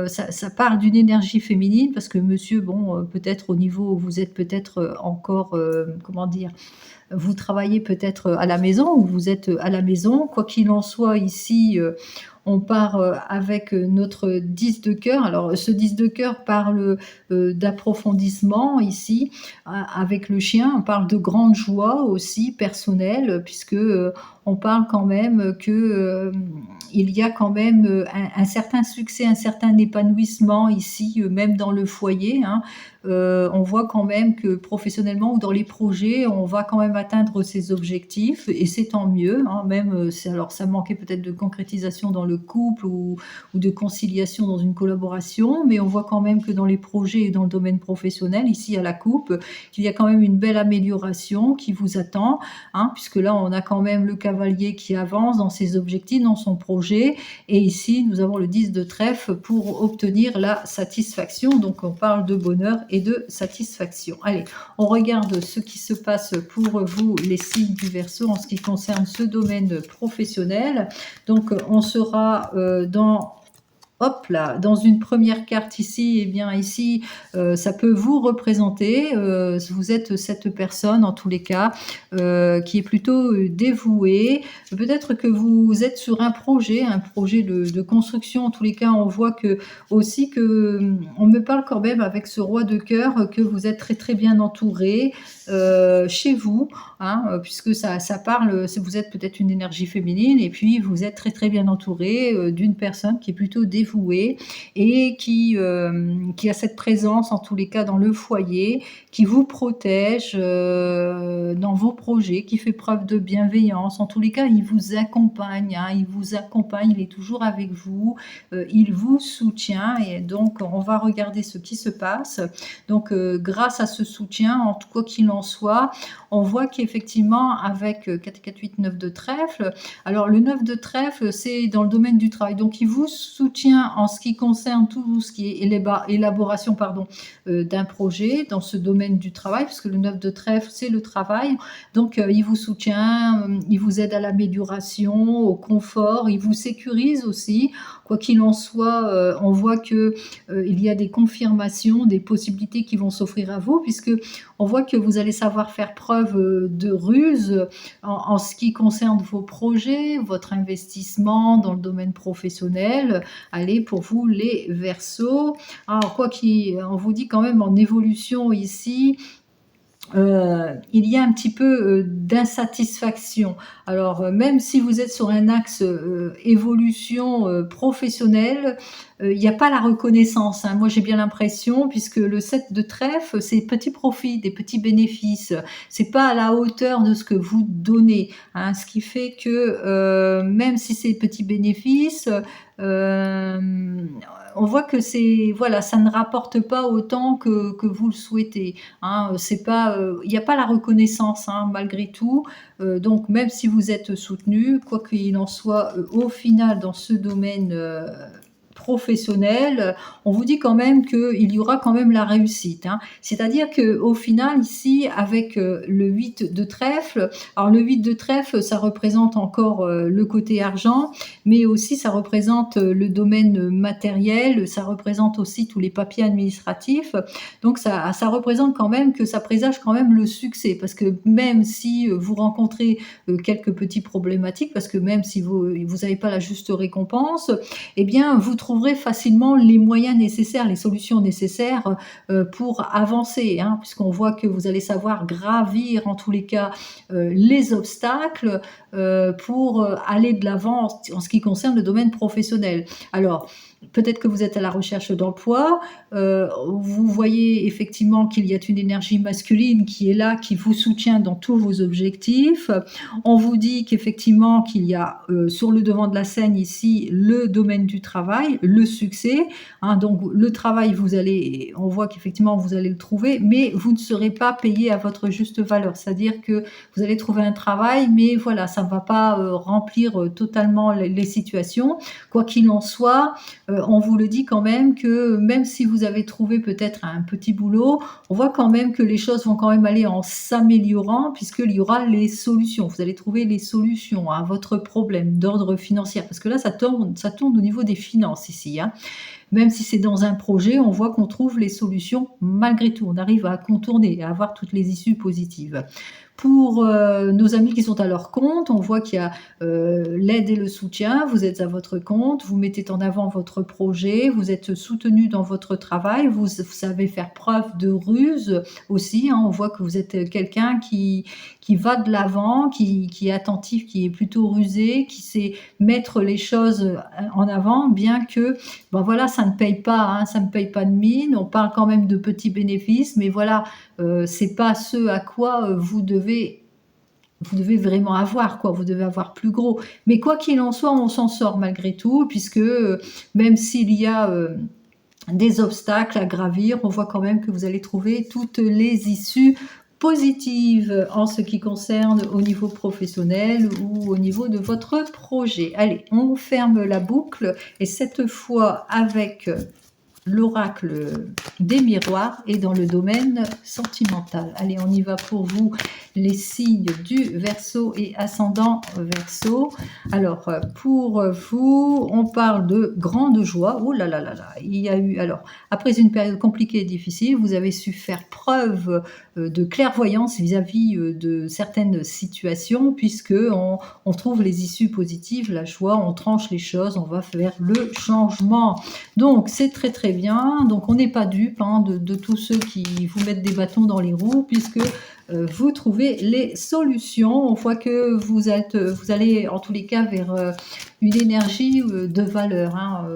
ça parle d'une énergie féminine parce que monsieur, bon, peut-être au niveau vous êtes peut-être, encore, comment dire? Vous travaillez peut-être, à la maison ou vous êtes, à la maison. Quoi qu'il en soit ici, on part, avec, notre 10 de cœur. Alors ce 10 de cœur parle, d'approfondissement ici, avec le chien. On parle de grande joie aussi personnelle puisque, on parle quand même que, il y a quand même, un certain succès, un certain épanouissement ici, même dans le foyer, hein. On voit quand même que professionnellement ou dans les projets, on va quand même atteindre ses objectifs et c'est tant mieux, hein, même, alors ça manquait peut-être de concrétisation dans le couple ou de conciliation dans une collaboration, mais on voit quand même que dans les projets et dans le domaine professionnel, ici à la coupe, qu'il y a quand même une belle amélioration qui vous attend, hein, puisque là on a quand même le cavalier qui avance dans ses objectifs, dans son projet et ici nous avons le 10 de trèfle pour obtenir la satisfaction. Donc on parle de bonheur et de satisfaction. Allez, on regarde ce qui se passe pour vous, les signes du Verseau, en ce qui concerne ce domaine professionnel. Donc, on sera dans hop là, dans une première carte ici, eh bien ici, ça peut vous représenter, vous êtes cette personne en tous les cas, qui est plutôt, dévouée. Peut-être que vous êtes sur un projet de construction. En tous les cas, on voit que aussi que, on me parle quand même avec ce roi de cœur, que vous êtes très, très bien entouré chez vous, hein, puisque ça parle, vous êtes peut-être une énergie féminine et puis vous êtes très, très bien entouré, d'une personne qui est plutôt dévouée et qui a cette présence, en tous les cas, dans le foyer, qui vous protège, dans vos projets, qui fait preuve de bienveillance. En tous les cas, il vous accompagne, hein, il vous accompagne, il est toujours avec vous, il vous soutient et donc on va regarder ce qui se passe. Donc, grâce à ce soutien, en tout quoi qu'il en soit, on voit qu'effectivement avec 4, 4, 8, 9 de trèfle, alors le 9 de trèfle, c'est dans le domaine du travail. Donc il vous soutient en ce qui concerne tout ce qui est élaboration pardon, d'un projet dans ce domaine du travail, puisque le 9 de trèfle, c'est le travail. Donc il vous soutient, il vous aide à l'amélioration, au confort, il vous sécurise aussi. Quoi qu'il en soit, on voit que il y a des confirmations, des possibilités qui vont s'offrir à vous, puisque on voit que vous allez savoir faire preuve de ruse en ce qui concerne vos projets, votre investissement dans le domaine professionnel. Allez, pour vous, les Verseaux. Alors, on vous dit quand même en évolution ici, il y a un petit peu, d'insatisfaction. Alors, même si vous êtes sur un axe, évolution, professionnelle, il n'y a pas la reconnaissance, hein. Moi, j'ai bien l'impression, puisque le 7 de trèfle, c'est petits profits, des petits bénéfices. C'est pas à la hauteur de ce que vous donnez, hein. Ce qui fait que, même si c'est petits bénéfices, hem, on voit que c'est voilà, ça ne rapporte pas autant que vous le souhaitez, hein. C'est pas, il n'y a pas la reconnaissance, hein, malgré tout. Donc même si vous êtes soutenu, quoi qu'il en soit, au final dans ce domaine, professionnel, on vous dit quand même qu'il y aura quand même la réussite, hein. C'est-à-dire qu'au final ici avec, le 8 de trèfle, alors le 8 de trèfle ça représente encore, le côté argent, mais aussi ça représente, le domaine matériel, ça représente aussi tous les papiers administratifs. Donc ça représente quand même que ça présage quand même le succès. Parce que même si, vous rencontrez, quelques petits problématiques, parce que même si vous avez pas la juste récompense, eh bien, vous trouverez facilement les moyens nécessaires, les solutions nécessaires, pour avancer, hein. Puisqu'on voit que vous allez savoir gravir en tous les cas, les obstacles, pour, aller de l'avant en ce qui concerne le domaine professionnel. Alors, peut-être que vous êtes à la recherche d'emploi, vous voyez effectivement qu'il y a une énergie masculine qui est là, qui vous soutient dans tous vos objectifs. On vous dit qu'effectivement qu'il y a, sur le devant de la scène ici, le domaine du travail, le succès, hein. Donc le travail, on voit qu'effectivement vous allez le trouver, mais vous ne serez pas payé à votre juste valeur. C'est-à-dire que vous allez trouver un travail, mais voilà, ça ne va pas, remplir, totalement les situations. Quoi qu'il en soit, on vous le dit quand même que même si vous avez trouvé peut-être un petit boulot, on voit quand même que les choses vont quand même aller en s'améliorant, puisqu'il y aura les solutions. Vous allez trouver les solutions à votre problème d'ordre financier, parce que là ça tourne au niveau des finances ici, hein. Même si c'est dans un projet, on voit qu'on trouve les solutions malgré tout. On arrive à contourner, à avoir toutes les issues positives. Pour, nos amis qui sont à leur compte, on voit qu'il y a, l'aide et le soutien. Vous êtes à votre compte, vous mettez en avant votre projet, vous êtes soutenu dans votre travail, vous savez faire preuve de ruse aussi, hein. On voit que vous êtes, quelqu'un qui va de l'avant, qui est attentif, qui est plutôt rusé, qui sait mettre les choses, en avant, bien que, ben, voilà, ça ne paye pas, hein, ça ne paye pas de mine. On parle quand même de petits bénéfices, mais voilà, c'est pas ce à quoi, vous devez vraiment avoir, quoi. Vous devez avoir plus gros. Mais quoi qu'il en soit, on s'en sort malgré tout, puisque, même s'il y a, des obstacles à gravir, on voit quand même que vous allez trouver toutes les issues positives en ce qui concerne au niveau professionnel ou au niveau de votre projet. Allez, on ferme la boucle et cette fois avec, l'oracle des miroirs et dans le domaine sentimental. Allez, on y va pour vous, les signes du Verseau et ascendant Verseau. Alors, pour vous, on parle de grande joie. Oh là là là là, il y a eu alors, après une période compliquée et difficile, vous avez su faire preuve, de clairvoyance vis-à-vis, de certaines situations puisque on trouve les issues positives, la joie, on tranche les choses, on va vers le changement. Donc c'est très, très bien. Donc on n'est pas dupe, hein, de tous ceux qui vous mettent des bâtons dans les roues puisque, vous trouvez les solutions. On voit que vous allez en tous les cas vers, une énergie, de valeur, hein.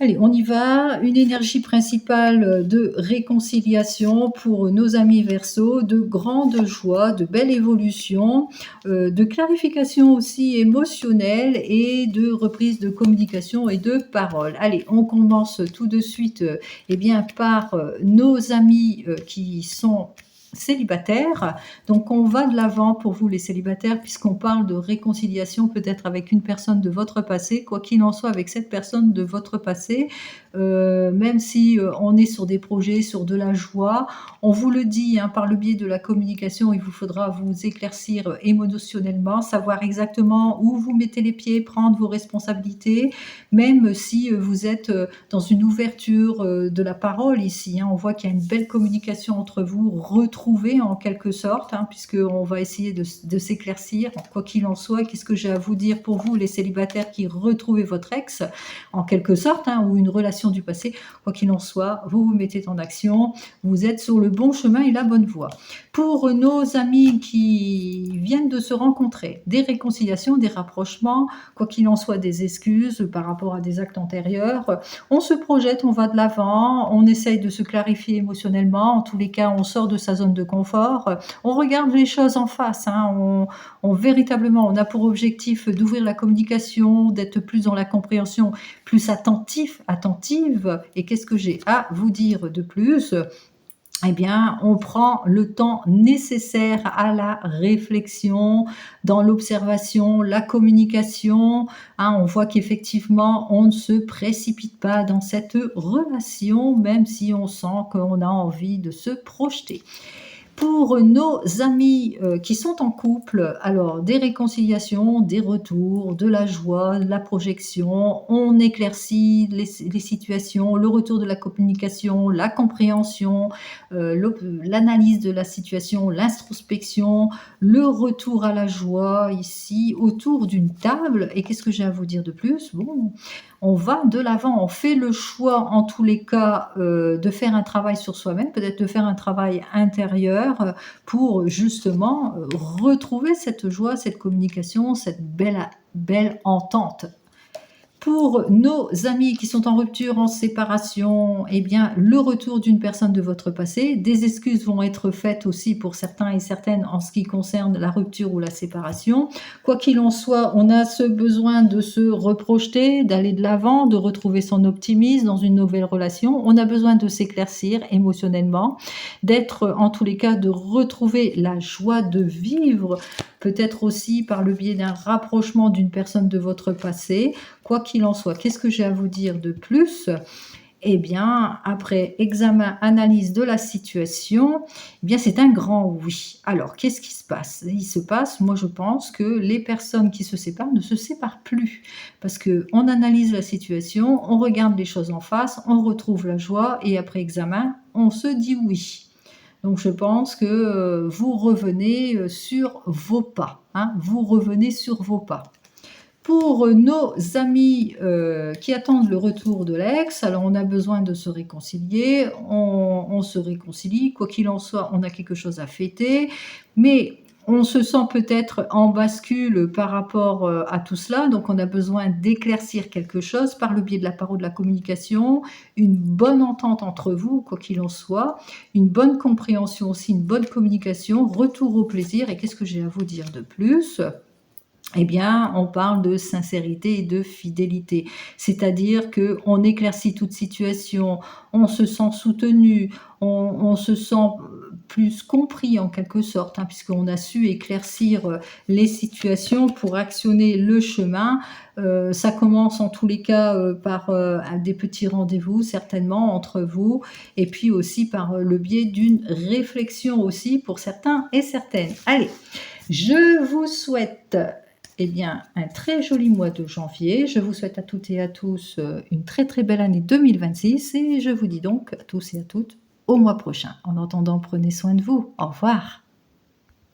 Allez, on y va. Une énergie principale, de réconciliation pour nos amis Verseaux, de grande joie, de belle évolution, de clarification aussi émotionnelle et de reprise de communication et de parole. Allez, on commence tout de suite, eh bien par, nos amis, qui sont célibataires. Donc on va de l'avant pour vous les célibataires puisqu'on parle de réconciliation peut-être avec une personne de votre passé, quoi qu'il en soit avec cette personne de votre passé, même si, on est sur des projets, sur de la joie, on vous le dit, hein, par le biais de la communication, il vous faudra vous éclaircir, émotionnellement, savoir exactement où vous mettez les pieds, prendre vos responsabilités, même si, vous êtes, dans une ouverture, de la parole ici, hein. On voit qu'il y a une belle communication entre vous, retrouver retrouver en quelque sorte, hein, puisqu'on va essayer de s'éclaircir. Quoi qu'il en soit, qu'est-ce que j'ai à vous dire pour vous, les célibataires qui retrouvez votre ex, en quelque sorte, hein, ou une relation du passé? Quoi qu'il en soit, vous vous mettez en action, vous êtes sur le bon chemin et la bonne voie. Pour nos amis qui viennent de se rencontrer, des réconciliations, des rapprochements, quoi qu'il en soit, des excuses par rapport à des actes antérieurs, on se projette, on va de l'avant, on essaye de se clarifier émotionnellement. En tous les cas, on sort de sa zone de confort, on regarde les choses en face, hein, véritablement, on a pour objectif d'ouvrir la communication, d'être plus dans la compréhension, plus attentif, attentive. Et qu'est-ce que j'ai à vous dire de plus? Eh bien, on prend le temps nécessaire à la réflexion, dans l'observation, la communication, hein. On voit qu'effectivement, on ne se précipite pas dans cette relation, même si on sent qu'on a envie de se projeter. Pour nos amis qui sont en couple, alors des réconciliations, des retours, de la joie, de la projection, on éclaircit les situations, le retour de la communication, la compréhension, l'analyse de la situation, l'introspection, le retour à la joie ici autour d'une table. Et qu'est-ce que j'ai à vous dire de plus? Bon, on va de l'avant, on fait le choix en tous les cas de faire un travail sur soi-même, peut-être de faire un travail intérieur pour justement retrouver cette joie, cette communication, cette belle entente. Pour nos amis qui sont en rupture, en séparation, eh bien, le retour d'une personne de votre passé, des excuses vont être faites aussi pour certains et certaines en ce qui concerne la rupture ou la séparation. Quoi qu'il en soit, on a ce besoin de se reprojeter, d'aller de l'avant, de retrouver son optimisme dans une nouvelle relation. On a besoin de s'éclaircir émotionnellement, d'être en tous les cas, de retrouver la joie de vivre, peut-être aussi par le biais d'un rapprochement d'une personne de votre passé. Quoi qu'il en soit, qu'est-ce que j'ai à vous dire de plus? Eh bien, après examen, analyse de la situation, eh bien, c'est un grand oui. Alors, qu'est-ce qui se passe? Il se passe, moi je pense que les personnes qui se séparent ne se séparent plus. Parce qu'on analyse la situation, on regarde les choses en face, on retrouve la joie et après examen, on se dit oui. Donc je pense que vous revenez sur vos pas, hein, vous revenez sur vos pas. Pour nos amis qui attendent le retour de l'ex, alors on a besoin de se réconcilier, on se réconcilie, quoi qu'il en soit, on a quelque chose à fêter, mais on se sent peut-être en bascule par rapport à tout cela, donc on a besoin d'éclaircir quelque chose par le biais de la parole, de la communication, une bonne entente entre vous, quoi qu'il en soit, une bonne compréhension aussi, une bonne communication, retour au plaisir. Et qu'est-ce que j'ai à vous dire de plus? Eh bien, on parle de sincérité et de fidélité. C'est-à-dire qu'on éclaircit toute situation, on se sent soutenu, on se sent plus compris en quelque sorte, hein, puisqu'on a su éclaircir les situations pour actionner le chemin. Ça commence en tous les cas par des petits rendez-vous certainement entre vous et puis aussi par le biais d'une réflexion aussi pour certains et certaines. Allez, je vous souhaite eh bien, un très joli mois de janvier. Je vous souhaite à toutes et à tous une très très belle année 2026 et je vous dis donc à tous et à toutes au mois prochain. En attendant, prenez soin de vous. Au revoir.